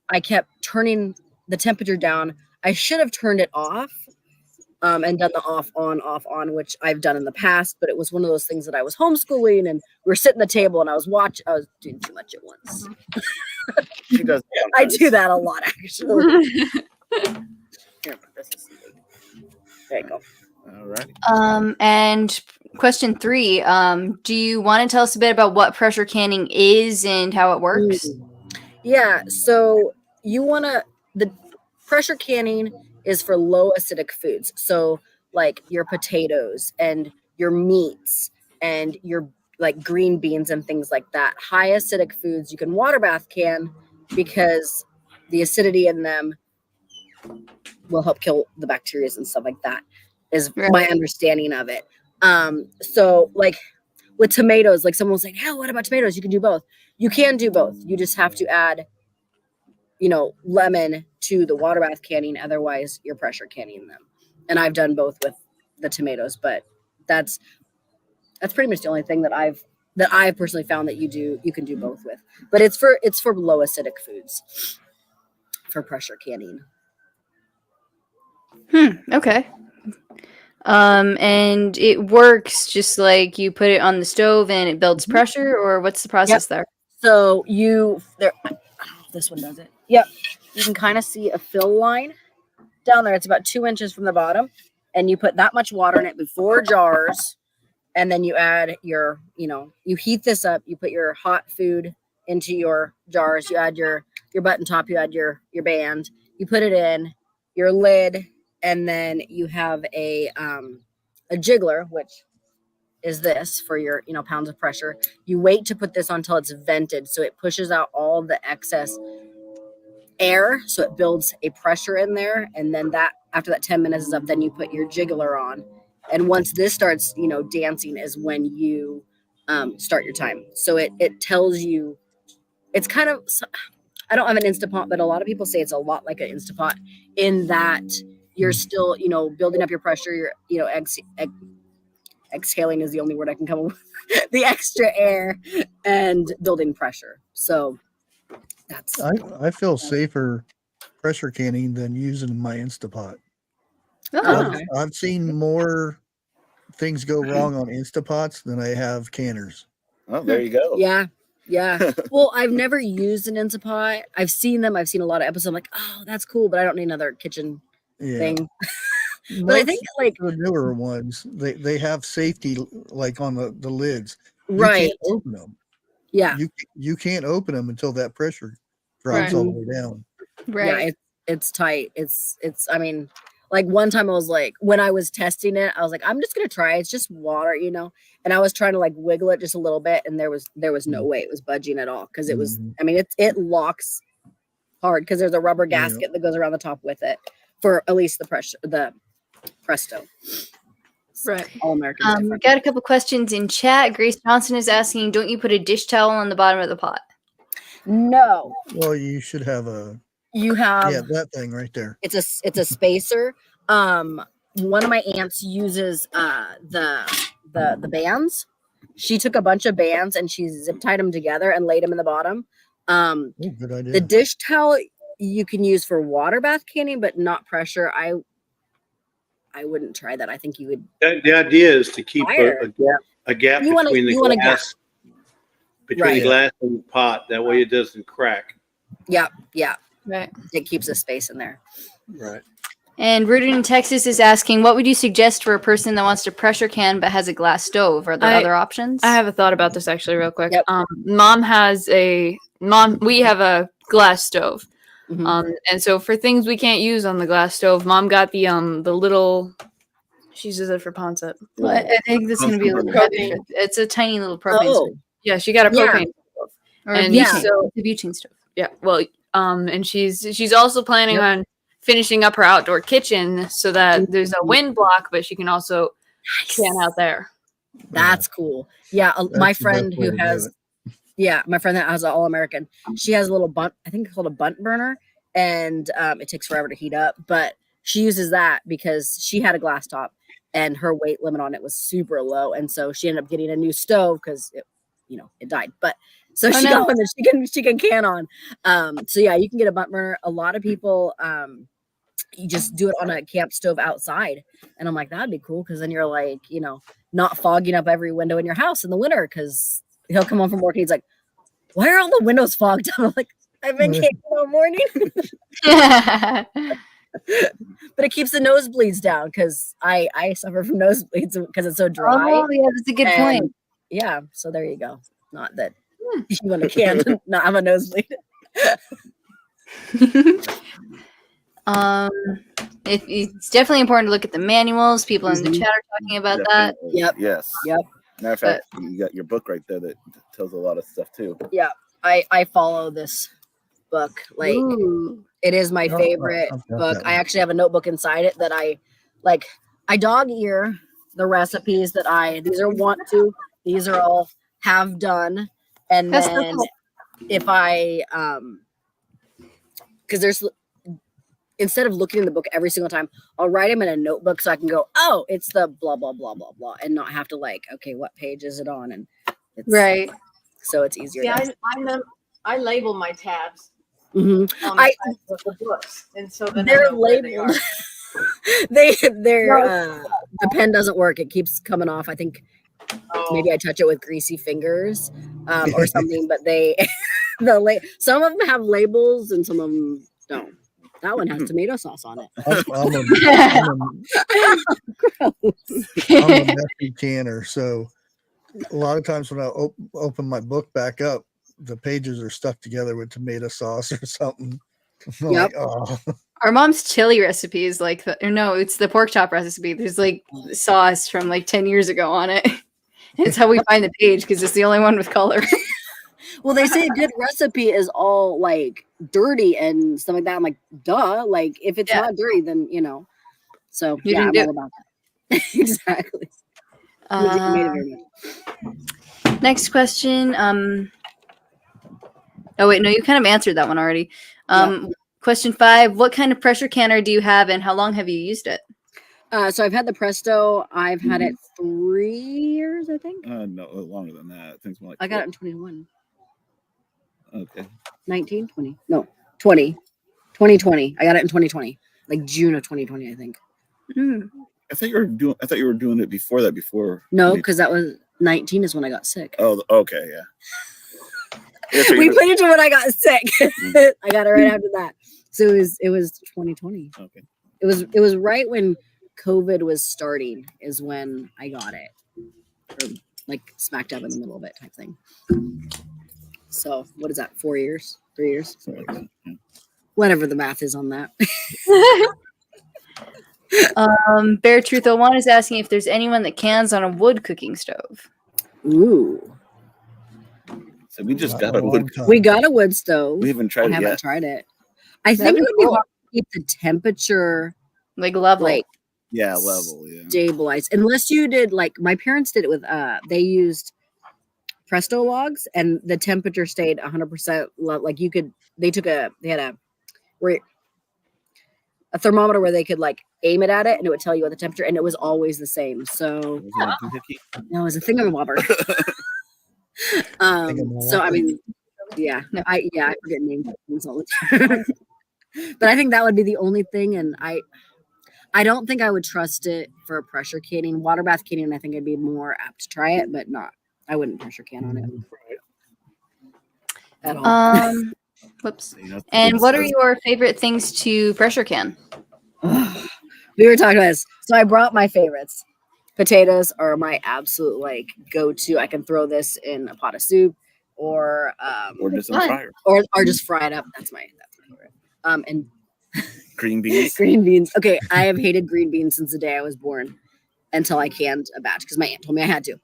G: I kept turning the temperature down. I should have turned it off and done the off on, which I've done in the past, but it was one of those things that I was homeschooling and we were sitting at the table and I was doing too much at once.
F: She does.
G: I do that a lot, actually. Here, this is- there you go.
F: All right.
A: And question 3, do you want to tell us a bit about what pressure canning is and how it works?
G: Yeah, so the pressure canning is for low acidic foods. So like your potatoes and your meats and your like green beans and things like that. High acidic foods you can water bath can, because the acidity in them will help kill the bacteria and stuff like that, is my understanding of it. So like with tomatoes, like someone was like, "Hell, what about tomatoes? You can do both." You can do both. You just have to add, you know, lemon to the water bath canning. Otherwise, you're pressure canning them. And I've done both with the tomatoes, but that's pretty much the only thing that I've personally found that you can do both with. But it's for low acidic foods for pressure canning.
A: Okay. And it works just like you put it on the stove and it builds pressure, or what's the process there?
G: So I don't know if this one does it. Yep. You can kind of see a fill line down there. It's about 2 inches from the bottom. And you put that much water in it with 4 jars. And then you add you heat this up. You put your hot food into your jars. You add your button top. You add your band. You put it in your lid. And then you have a jiggler, which is this for your pounds of pressure. You wait to put this on until it's vented, so it pushes out all the excess air, so it builds a pressure in there. And then after that 10 minutes is up, then you put your jiggler on. And once this starts dancing is when you start your time. So it tells you, it's kind of, I don't have an Instapot, but a lot of people say it's a lot like an Instapot in that you're still building up your pressure. You're exhaling is the only word I can come up with. The extra air and building pressure. So that's
C: I feel safer pressure canning than using my Instapot. I've seen more things go wrong on Instapots than I have canners.
F: Oh, there you go.
G: Yeah. Well, I've never used an Instapot. I've seen them. I've seen a lot of episodes. I'm like, oh, that's cool, but I don't need another kitchen thing. But I think like
C: the newer ones, they have safety like on the lids.
G: Right.
C: You can't open them.
G: Yeah.
C: You can't open them until that pressure drops all the way down.
A: Right.
G: Yeah, it's tight. It's I mean, like one time I was like, when I was testing it, I was like, I'm just gonna try it. It's just water, and I was trying to like wiggle it just a little bit, and there was no way it was budging at all, because it was I mean it locks hard because there's a rubber gasket that goes around the top with it for at least the Presto.
A: Right.
G: All American.
A: We got a couple questions in chat. Grace Johnson is asking, don't you put a dish towel on the bottom of the pot?
G: No.
C: Well, you should have
G: You have
C: that thing right there.
G: It's a spacer. One of my aunts uses the bands. She took a bunch of bands and she zip tied them together and laid them in the bottom.
C: Good idea.
G: The dish towel you can use for water bath canning, but not pressure. I wouldn't try that. I think you would.
D: The idea is to keep a gap between the glass, the glass and the pot. That way it doesn't crack.
G: Yeah.
A: Right.
G: It keeps a space in there.
D: Right.
A: And Rooted in Texas is asking, what would you suggest for a person that wants to pressure can but has a glass stove? Are there other options?
B: I have a thought about this actually real quick.
G: Yep.
B: We have a glass stove.
G: Mm-hmm.
B: And so for things we can't use on the glass stove, Mom got the little, she uses it for Ponset.
A: Well, I think this is going to be a little heavy. It's a tiny little propane stove.
B: Yeah, she got a propane stove.
A: Or
B: and
A: so the butane stove.
B: Yeah, well, and she's also planning on finishing up her outdoor kitchen so that there's a wind block, but she can also can out there.
G: That's cool. Yeah, my friend who has my friend that has an All-American, she has a little bunt, I think it's called a bunt burner, and it takes forever to heat up, but she uses that because she had a glass top and her weight limit on it was super low, and so she ended up getting a new stove because it died. But so she got one that she can can on. So yeah, you can get a bunt burner. A lot of people you just do it on a camp stove outside, and I'm like, that'd be cool, because then you're like, not fogging up every window in your house in the winter, because he'll come home from work and he's like, why are all the windows fogged? I'm like, I've been camping all morning. But it keeps the nosebleeds down, because I suffer from nosebleeds because it's so dry.
A: Oh yeah, that's a good point.
G: Yeah, so there you go. Not that you want to can not have a nosebleed.
A: It's definitely important to look at the manuals. People in the chat are talking about that.
G: Yep.
F: Yes.
G: Yep.
F: Matter of fact, you got your book right there that tells a lot of stuff too.
G: Yeah, I follow this book. Like, it is my favorite book. I actually have a notebook inside it that I dog ear the recipes that these are want to, these are all have done. And
A: That's
G: then
A: so cool.
G: if I, because there's, instead of looking in the book every single time, I'll write them in a notebook so I can go, oh, it's the blah, blah, blah, blah, blah, and not have to okay, what page is it on? And it's
A: right.
G: So it's easier.
E: Yeah, I label my tabs
G: Mm-hmm.
E: on the side of the books, and so then
G: they're
E: I know where they
G: labeled.
E: are.
G: they're the pen doesn't work. It keeps coming off. I think maybe I touch it with greasy fingers or something. But they, some of them have labels and some of them don't. That one has tomato sauce on it.
C: I'm a messy canner, so a lot of times when I open my book back up, the pages are stuck together with tomato sauce or something. I'm
G: Yep.
C: like, oh.
A: Our mom's chili recipe is like, no, it's the pork chop recipe. There's like sauce from like 10 years ago on it. It's how we find the page because it's the only one with color.
G: Well, they say a good recipe is all like dirty and stuff like that. I'm like, duh. Like if it's not dirty, then So
A: You
G: I'm
A: didn't
G: all about that. Exactly.
A: Next question. Oh wait, no, you kind of answered that one already. Question 5: what kind of pressure canner do you have, and how long have you used it?
G: So I've had the Presto. I've had it 3 years, I think.
F: No, longer than that. I think it's more like.
G: I got it in 21.
F: Okay.
G: 19, 20. No, 20. 2020. I got it in 2020, like June of 2020, I think.
F: I thought you were doing it before that.
G: No, because that was 19 is when I got sick.
F: Oh, okay, yeah.
G: We put it to when I got sick. I got it right after that. So it was 2020.
F: Okay.
G: It was right when COVID was starting is when I got it. Or like smack dab in the middle of it type thing. So what is that? 4 years? 3 years?
F: Something like that, yeah.
G: Whatever the math is on that.
A: Bear Truth 01 is asking if there's anyone that cans on a wood cooking stove.
G: Ooh.
F: So we just got a wood.
G: We got a wood stove.
F: We haven't tried it yet.
G: I haven't tried it. I think it would be hard to keep the temperature
A: like level.
F: Level, yeah.
G: Stabilized. Unless you did like my parents did it with they used Presto logs and the temperature stayed 100% like they had a thermometer where they could like aim it at it and it would tell you what the temperature and it was always the same. So no, it was a thingamabobber. So I mean I forget names all the time. But I think that would be the only thing, and I don't think I would trust it for pressure canning. Water bath canning, I think I'd be more apt to try it, but I wouldn't pressure can on it at all.
A: Whoops. And what are your favorite things to pressure can?
G: We were talking about this. So I brought my favorites. Potatoes are my absolute like go-to. I can throw this in a pot of soup or
F: just on fire.
G: Or just fry it up. That's my favorite. And
F: green beans.
G: Green beans. Okay, I have hated green beans since the day I was born until I canned a batch because my aunt told me I had to.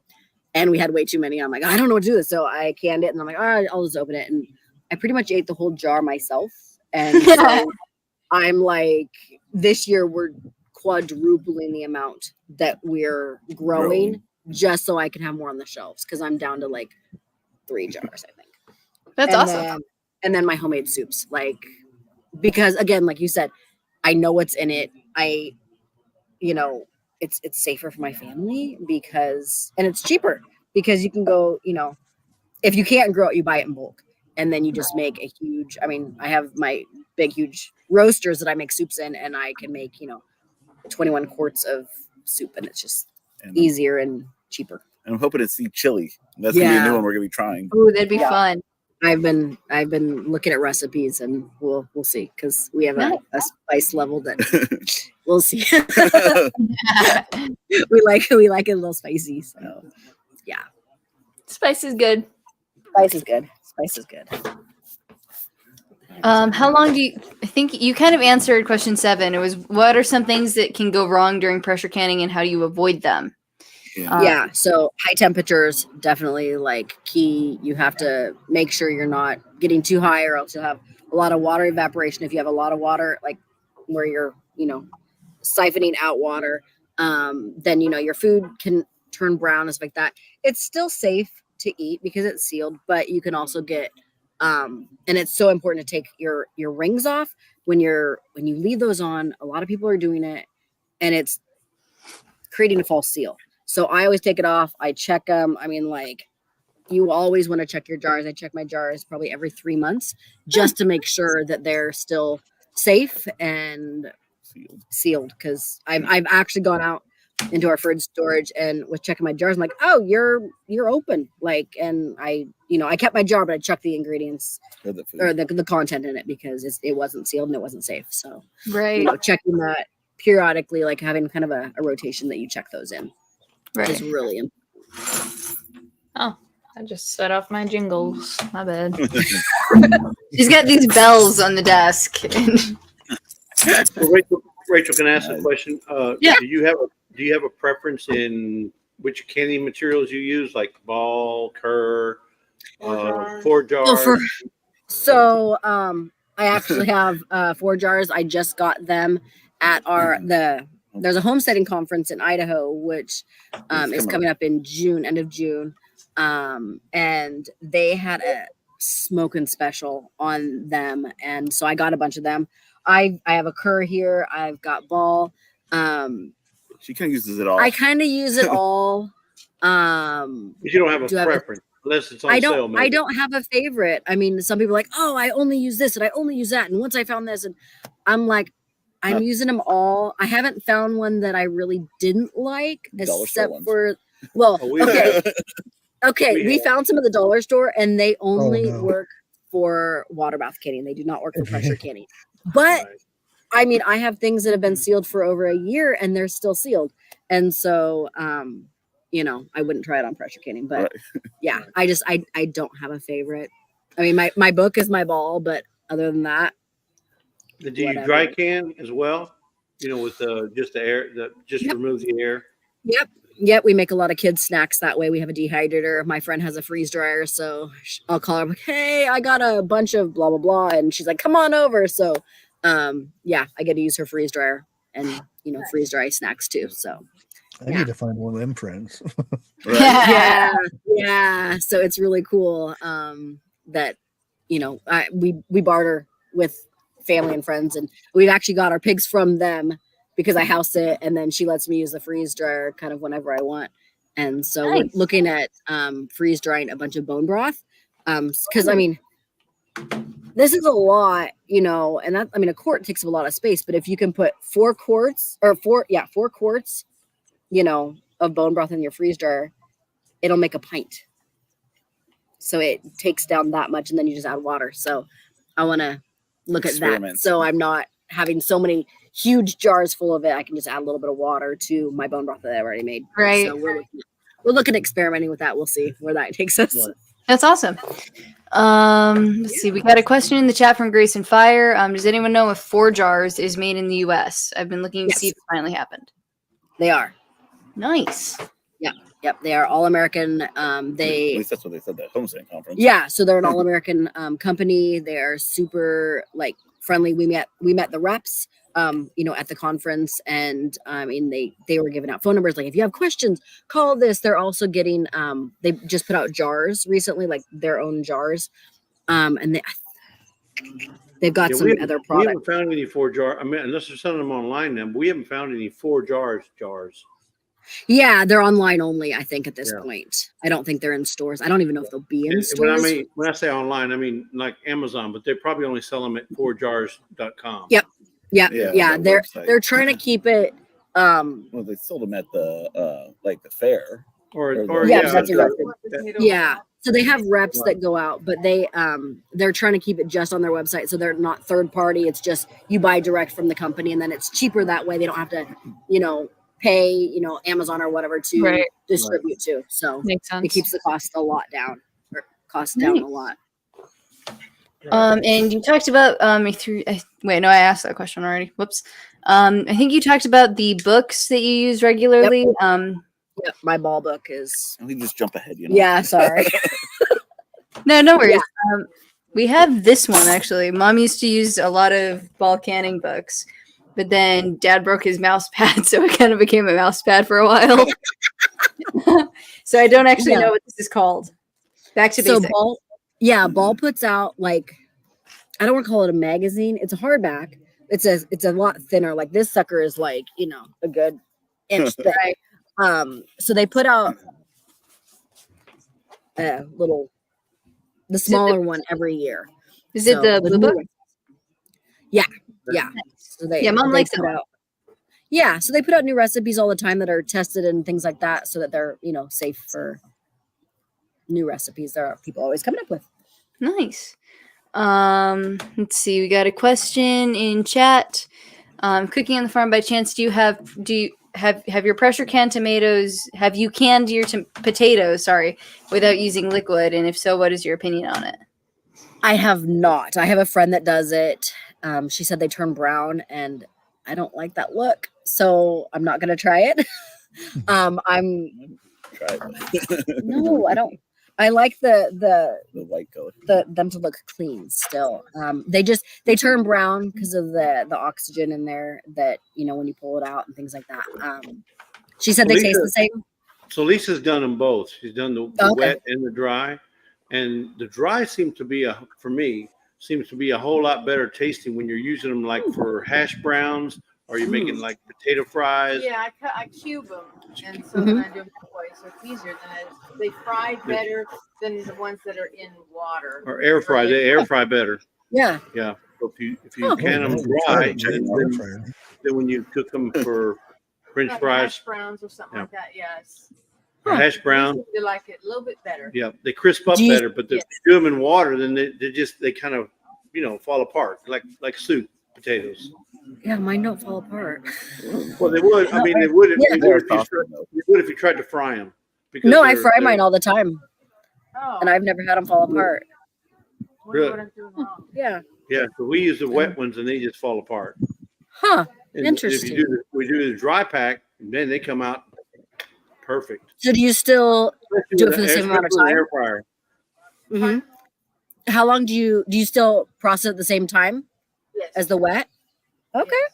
G: And we had way too many. I'm like, I don't know what to do with this. So I canned it and I'm like, all right, I'll just open it. And I pretty much ate the whole jar myself. And so I'm like, this year we're quadrupling the amount that we're growing just so I can have more on the shelves because I'm down to like 3 jars, I think.
A: That's awesome.
G: And then my homemade soups, like, because again, like you said, I know what's in it. It's safer for my family and it's cheaper because you can go, if you can't grow it, you buy it in bulk. And then you just make a huge, I have my big, huge roasters that I make soups in and I can make, 21 quarts of soup and it's just easier and cheaper.
F: And I'm hoping to see chili. That's gonna be a new one we're gonna be trying.
A: Ooh, that'd be fun.
G: I've been looking at recipes and we'll see because we have a spice level that we'll see. we like it a little spicy. So yeah.
A: Spice is good.
G: Spice is good.
A: How long I think you kind of answered question 7. It was what are some things that can go wrong during pressure canning and how do you avoid them?
G: So high temperatures definitely like key. You have to make sure you're not getting too high or else you'll have a lot of water evaporation. If you have a lot of water, like where you're, siphoning out water, then, your food can turn brown and stuff like that. It's still safe to eat because it's sealed, but you can also get, and it's so important to take your rings off when you leave those on. A lot of people are doing it and it's creating a false seal. So I always take it off. I check them. You always want to check your jars. I check my jars probably every 3 months just to make sure that they're still safe and sealed. Because I've actually gone out into our fridge storage and was checking my jars. I'm like, oh, you're open. Like, and I kept my jar, but I chucked the ingredients or the content in it because it wasn't sealed and it wasn't safe. So,
A: Right.
G: checking that periodically, like having kind of a rotation that you check those in is really important.
B: Oh, I just set off my jingles. My bad.
A: She's got these bells on the desk.
D: Well, Rachel, can I ask a question?
A: Yeah.
D: Do you have a preference in which canning materials you use, like ball, Kerr, 4 jars?
G: So I actually have 4 jars. I just got them at there's a homesteading conference in Idaho, which is coming up in June, end of June. And they had a smoking special on them. And so I got a bunch of them. I have a Kerr here. I've got ball.
F: She kind of uses it all.
G: I kind of use it all.
D: But you don't have a preference unless it's on sale. Maybe.
G: I don't have a favorite. I mean, some people are like, oh, I only use this and I only use that. And once I found this, and I'm like, I'm using them all. I haven't found one that I really didn't like, except for, well, okay. We found some at the dollar store, and they only work for water bath canning. They do not work for pressure canning. But I mean, I have things that have been sealed for over a year, and they're still sealed. And so, I wouldn't try it on pressure canning. But yeah, I don't have a favorite. I mean, my book is my ball, but other than that.
D: Do you dry can as well? With just the air, remove the air.
G: Yep. We make a lot of kids snacks that way. We have a dehydrator. My friend has a freeze dryer, so I'll call her like, hey, I got a bunch of blah blah blah, and she's like, come on over. So, I get to use her freeze dryer and freeze dry snacks too. So.
C: I need to find one of them friends.
G: Yeah. So it's really cool that we barter with family and friends, and we've actually got our pigs from them because I house it, and then she lets me use the freeze dryer kind of whenever I want. And so we're looking at freeze drying a bunch of bone broth because I mean, this is a lot, and that, I mean, a quart takes up a lot of space, but if you can put 4 quarts of bone broth in your freeze dryer, it'll make a pint. So it takes down that much, and then you just add water. So I want to look at that. So I'm not having so many huge jars full of it. I can just add a little bit of water to my bone broth that I've already made.
A: Right.
G: So we're looking at experimenting with that. We'll see where that takes us.
A: That's awesome. Let's see. We got a question in the chat from Grace and Fire. Does anyone know if 4 jars is made in the US? I've been looking to see if it finally happened.
G: They are.
A: Nice.
G: Yep. They are all American.
F: At least that's what they said at the homesteading conference.
G: Yeah. So they're an all American company. They are super friendly. We met the reps, at the conference, and I mean, they were giving out phone numbers. Like, if you have questions, call this. They're also getting, they just put out jars recently, like their own jars. And they've got some other products.
D: We haven't found any 4 jars. I mean, unless they're selling them online now, but we haven't found any 4 jars.
G: Yeah, they're online only, I think, at this point. I don't think they're in stores. I don't even know if they'll be in stores.
D: When I say online, I mean like Amazon, but they probably only sell them at 4jars.com.
G: Yep. Yeah. They're trying to keep it.
F: Well, they sold them at the the fair.
G: Yeah. So they have reps that go out, but they're trying to keep it just on their website, so they're not third party. It's just you buy direct from the company, and then it's cheaper that way. They don't have to, pay Amazon or whatever to distribute to. So
B: makes sense.
G: It keeps the cost a lot down. Down a lot.
A: And you talked about I asked that question already. Whoops. I think you talked about the books that you use regularly.
G: Yep, my ball book is.
F: We just jump ahead,
G: Yeah, sorry.
A: No worries. Yeah. We have this one actually. Mom used to use a lot of ball canning books, but then Dad broke his mouse pad, so it kind of became a mouse pad for a while. So I don't actually know what this is called. Back to basics.
G: Ball puts out I don't want to call it a magazine. It's a hardback. It's a lot thinner. Like this sucker is a good inch thick. So they put out the smaller one every year.
A: Is it the blue book?
G: Yeah. So Mom likes it. Yeah, so they put out new recipes all the time that are tested and things like that, so that they're safe for new recipes. There are people always coming up with.
A: Nice. Let's see. We got a question in chat. Cooking on the farm by chance, do you have your pressure canned tomatoes? Have you canned your potatoes? Sorry, without using liquid, and if so, what is your opinion on it?
G: I have not. I have a friend that does it. She said they turn brown, and I don't like that look, so I'm not gonna try it. I'm
F: Try it.
G: no, I don't. I like the
F: white goat.
G: them to look clean still. They turn brown because of the oxygen in there that when you pull it out and things like that. She said they taste the same.
D: So Lisa's done them both. She's done the wet and the dry, and the dry seems to be a whole lot better tasting when you're using them like for hash browns, or you're making like potato fries.
E: Yeah, I cube them, and so then I do them that way, so it's easier. They fry better than the ones that are in water.
D: Or air fry. They air fry better.
G: Yeah.
D: Yeah. So if you can them dry, then when you cook them for French fries,
E: hash browns or something like that. Yes.
D: hash brown,
E: They like it a little bit better.
D: yeah, they crisp up better. But if you do them in water, then they kind of fall apart like soup potatoes.
G: Yeah, mine don't fall apart.
D: Well, they would. I mean, they would if you tried to fry them.
G: No, I fry mine all the time,
E: Oh,
G: and I've never had them fall apart.
E: wonder what I'm doing wrong.
G: Yeah.
D: Yeah, so we use the wet ones and they just fall apart.
G: Huh.
D: And
G: Interesting.
D: If we do the dry pack, then they come out perfect.
G: So do you still do it for the same amount of time?
D: Air fryer.
G: Mm-hmm. How long do you still process at the same time
E: Yes.
G: as the wet? Okay.
E: Yes.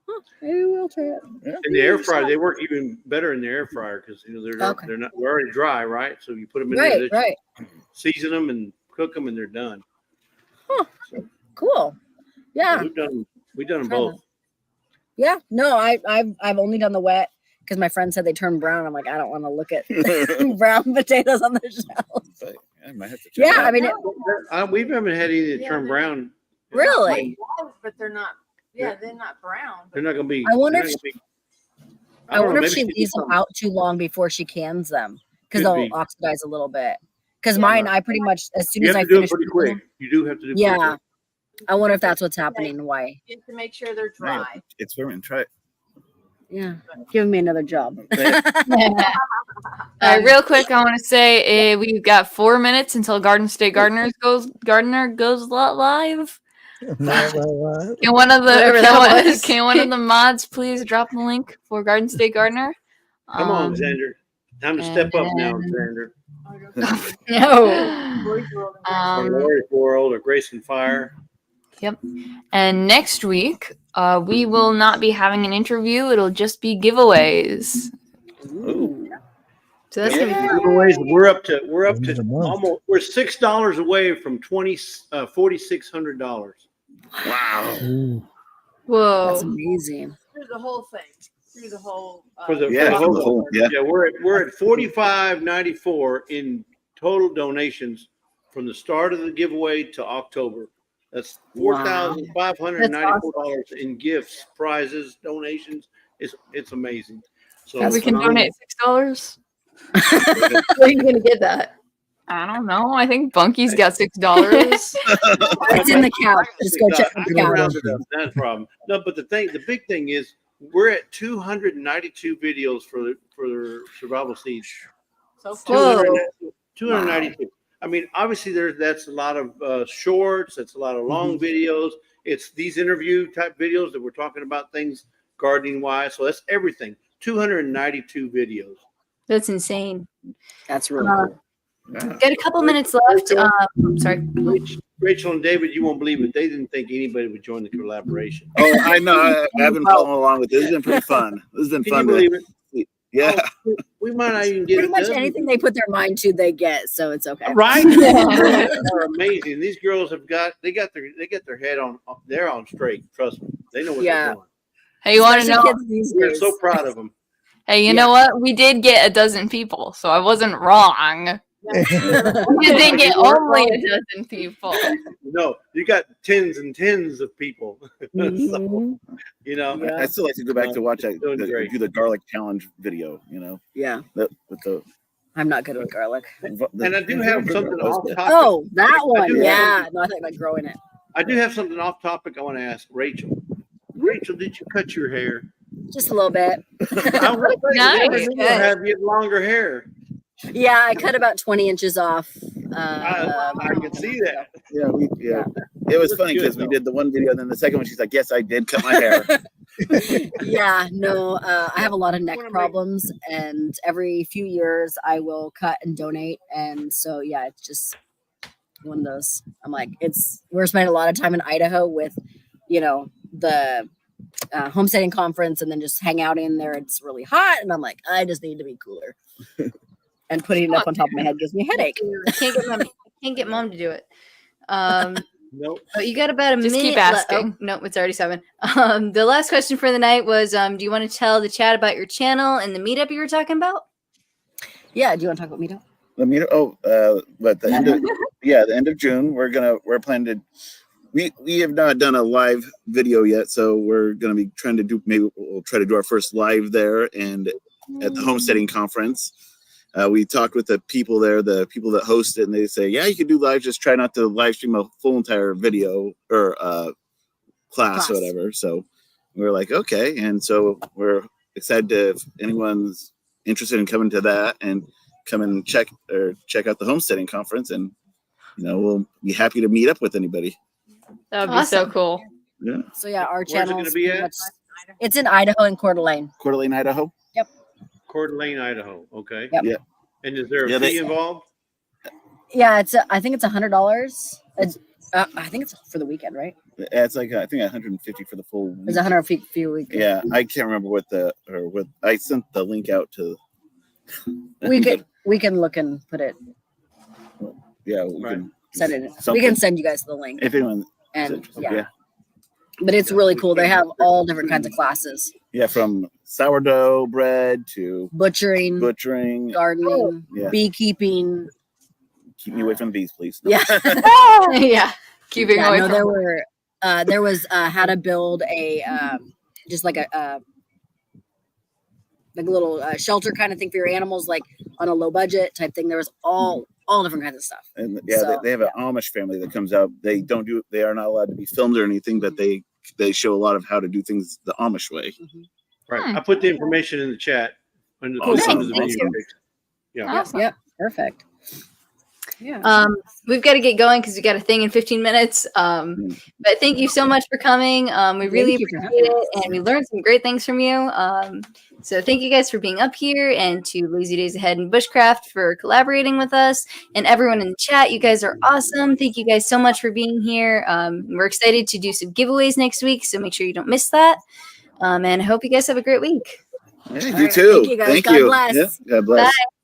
G: Huh, maybe we'll try it.
D: In the air fryer, they work even better in the air fryer because they're already dry, right? So you put them in there,
G: Right.
D: season them and cook them, and they're done.
G: Huh. Cool. Yeah.
D: We've done them both.
G: Yeah. No, I've only done the wet because my friend said they turn brown. I'm like, I don't want to look at brown potatoes on the shelf.
F: I might have to check
G: Yeah, I mean,
D: We haven't had any that
E: Yeah,
D: turn brown.
G: really.
E: But they're not. Yeah, they're not brown.
D: They're not going to be.
G: I wonder if
D: I don't know,
G: if she
D: maybe
G: leaves them out too long before she cans them because
D: Could
G: they'll
D: be.
G: oxidize a little bit. Because
E: Yeah.
G: mine, I pretty much as soon
D: You
G: as
D: have
G: I
D: to do it
G: finish
D: pretty
G: cooking
D: quick. You do have to do it
G: Yeah.
D: pretty quick.
G: I wonder if that's what's happening. Why?
E: You have to make sure they're dry.
F: Experiment. Try it.
G: Yeah, giving me another job.
B: Real quick, I want to say we've got 4 minutes until Garden State Gardener goes live. Can one of the mods please drop the link for Garden State Gardener?
D: Come on, Xander. Time to step up now, Xander.
A: No.
D: Or Lori World or Grace and Fire.
B: Yep. And next week, we will not be having an interview. It'll just be giveaways.
D: Ooh.
A: So that's gonna be
D: Giveaways. We're up to
C: Almost.
D: we're $6 away from $4,600.
F: Wow.
C: Ooh.
A: whoa.
G: That's amazing.
E: Through the whole thing. Through the whole.
D: For the
F: whole. Yeah.
D: Yeah, we're at $45.94 in total donations from the start of the giveaway to October. That's $4,594 in gifts, prizes, donations. It's amazing. So
B: We can donate $6.
A: Where are you gonna get that?
B: I don't know. I think Bunky's got $6.
G: It's in the couch. Just go check the couch.
D: Round it up. That's the problem. No, but the big thing is we're at 292 videos for the survival seeds.
E: So far.
D: 292. I mean, obviously that's a lot of shorts. That's a lot of long videos. It's these interview type videos that we're talking about things gardening wise. So that's everything. 292 videos.
A: That's insane.
G: That's really cool.
A: Got a couple minutes left. Sorry.
D: Rachel and David, you won't believe it. They didn't think anybody would join the collaboration.
F: Oh, I know. I've been following along with this. This has been pretty fun. This has been
D: Can
F: fun.
D: you believe it?
F: Yeah.
D: We might not even get
G: Pretty
D: it
G: much
D: done.
G: anything they put their mind to, they get. So it's okay.
D: Right? They're amazing. These girls got their head on. They're on straight. Trust me. They know what
G: Yeah.
D: they're doing.
B: Hey, you want to
G: Especially
B: know?
G: kids these
D: We're
G: days.
D: so proud of them.
B: Hey, you know what? We did get 12 people, so I wasn't wrong.
A: You think it only a dozen people?
D: No, you got tens and tens of people.
G: Mhm.
D: You know,
G: Yeah.
F: I still like to go back to watch that,
D: Doing great.
F: do the garlic challenge video. You know,
G: Yeah.
F: with the
G: I'm not good with garlic.
D: and I do have something off topic.
G: Oh, that
D: I
G: one.
D: do have
G: Yeah.
D: something-
G: No, I think about growing it.
D: I do have something off topic I want to ask Rachel. Rachel, did you cut your hair?
G: Just a little bit.
D: I was
A: Nice.
D: going to have you longer hair.
G: Yeah, I cut about 20 inches off.
D: I can see that.
F: yeah. It was
D: Looks
F: funny
D: good,
F: because we
D: though.
F: did the one video, and then the second one, she's like, "Yes, I did cut my hair."
G: Yeah, no, I have a lot of neck
D: Wanna make-
G: problems, and every few years I will cut and donate. And so, yeah, it's just one of those. I'm like, we're spending a lot of time in Idaho with, the homesteading conference, and then just hang out in there. It's really hot, and I'm like, I just need to be cooler. And putting it up on top of my head gives me a headache.
A: Can't get mom to do it.
D: Nope.
A: But you got about a
B: Just
A: minute.
B: keep asking.
A: No, it's already 7. The last question for the night was, do you want to tell the chat about your channel and the meetup you were talking about?
G: Yeah, do you want to talk about me?
F: Let me. But the end of the end of June, we're planning to. We have not done a live video yet, so we're going to be trying to do. Maybe we'll try to do our first live there and at the homesteading conference. We talked with the people there, the people that host it, and they say, yeah, you can do live. Just try not to live stream a full entire video or class or whatever. So we're like, okay. And so we're excited to, if anyone's interested in coming to that and come and check out the homesteading conference, and we'll be happy to meet up with anybody.
B: That would be so cool.
F: Yeah.
G: So yeah, our
D: Where's it
G: channel
D: gonna
G: is
D: be
G: pretty
D: at?
G: much. It's in Idaho and Coeur d'Alene.
F: Coeur d'Alene, Idaho.
D: Coeur d'Alene, Idaho. Okay.
G: Yep.
F: Yeah.
D: And is there a
F: Yeah,
D: fee involved?
G: Yeah, I think it's $100. I think it's for the weekend, right?
F: It's like I think 150 for the full week.
G: It's 150 for a weekend.
F: Yeah, I can't remember what I sent the link out to.
G: We can look and put it.
F: Yeah, we
D: Right.
F: can
G: Send it. We
F: something.
G: can send you guys the link.
F: If anyone is
G: And
F: interested,
G: yeah, but it's really cool. They have all different kinds of classes:
F: yeah, from sourdough bread to
G: butchering,
F: butchering.
G: gardening,
F: Yeah,
G: beekeeping.
F: keep me away from bees, please.
G: Yeah.
B: Yeah. Keeping
G: Yeah,
B: away
G: no,
B: from
G: there was how to build a just like a little shelter kind of thing for your animals, like on a low budget type thing. There was all different kinds of stuff.
F: And yeah,
G: So,
F: they have an Amish family that comes out. They are not allowed to be filmed or anything, but they show a lot of how to do things the Amish way.
D: Right. I put the information in the chat under
F: Awesome.
D: the
A: Thank
D: video.
A: you.
D: Yeah.
B: Awesome.
G: Yep, perfect.
B: Yeah.
A: We've got to get going because we got a thing in 15 minutes. But thank you so much for coming. We really
G: Thank you for
A: appreciate
G: having
A: it, and we learned some great things from you. So thank you guys for being up here, and to Lazy Days Ahead and Bushcraft for collaborating with us, and everyone in the chat. You guys are awesome. Thank you guys so much for being here. We're excited to do some giveaways next week, so make sure you don't miss that. And I hope you guys have a great week.
F: Hey,
G: All
F: you
G: right,
F: too.
G: thank you, guys. God bless.
F: Yeah, God bless.
A: Bye.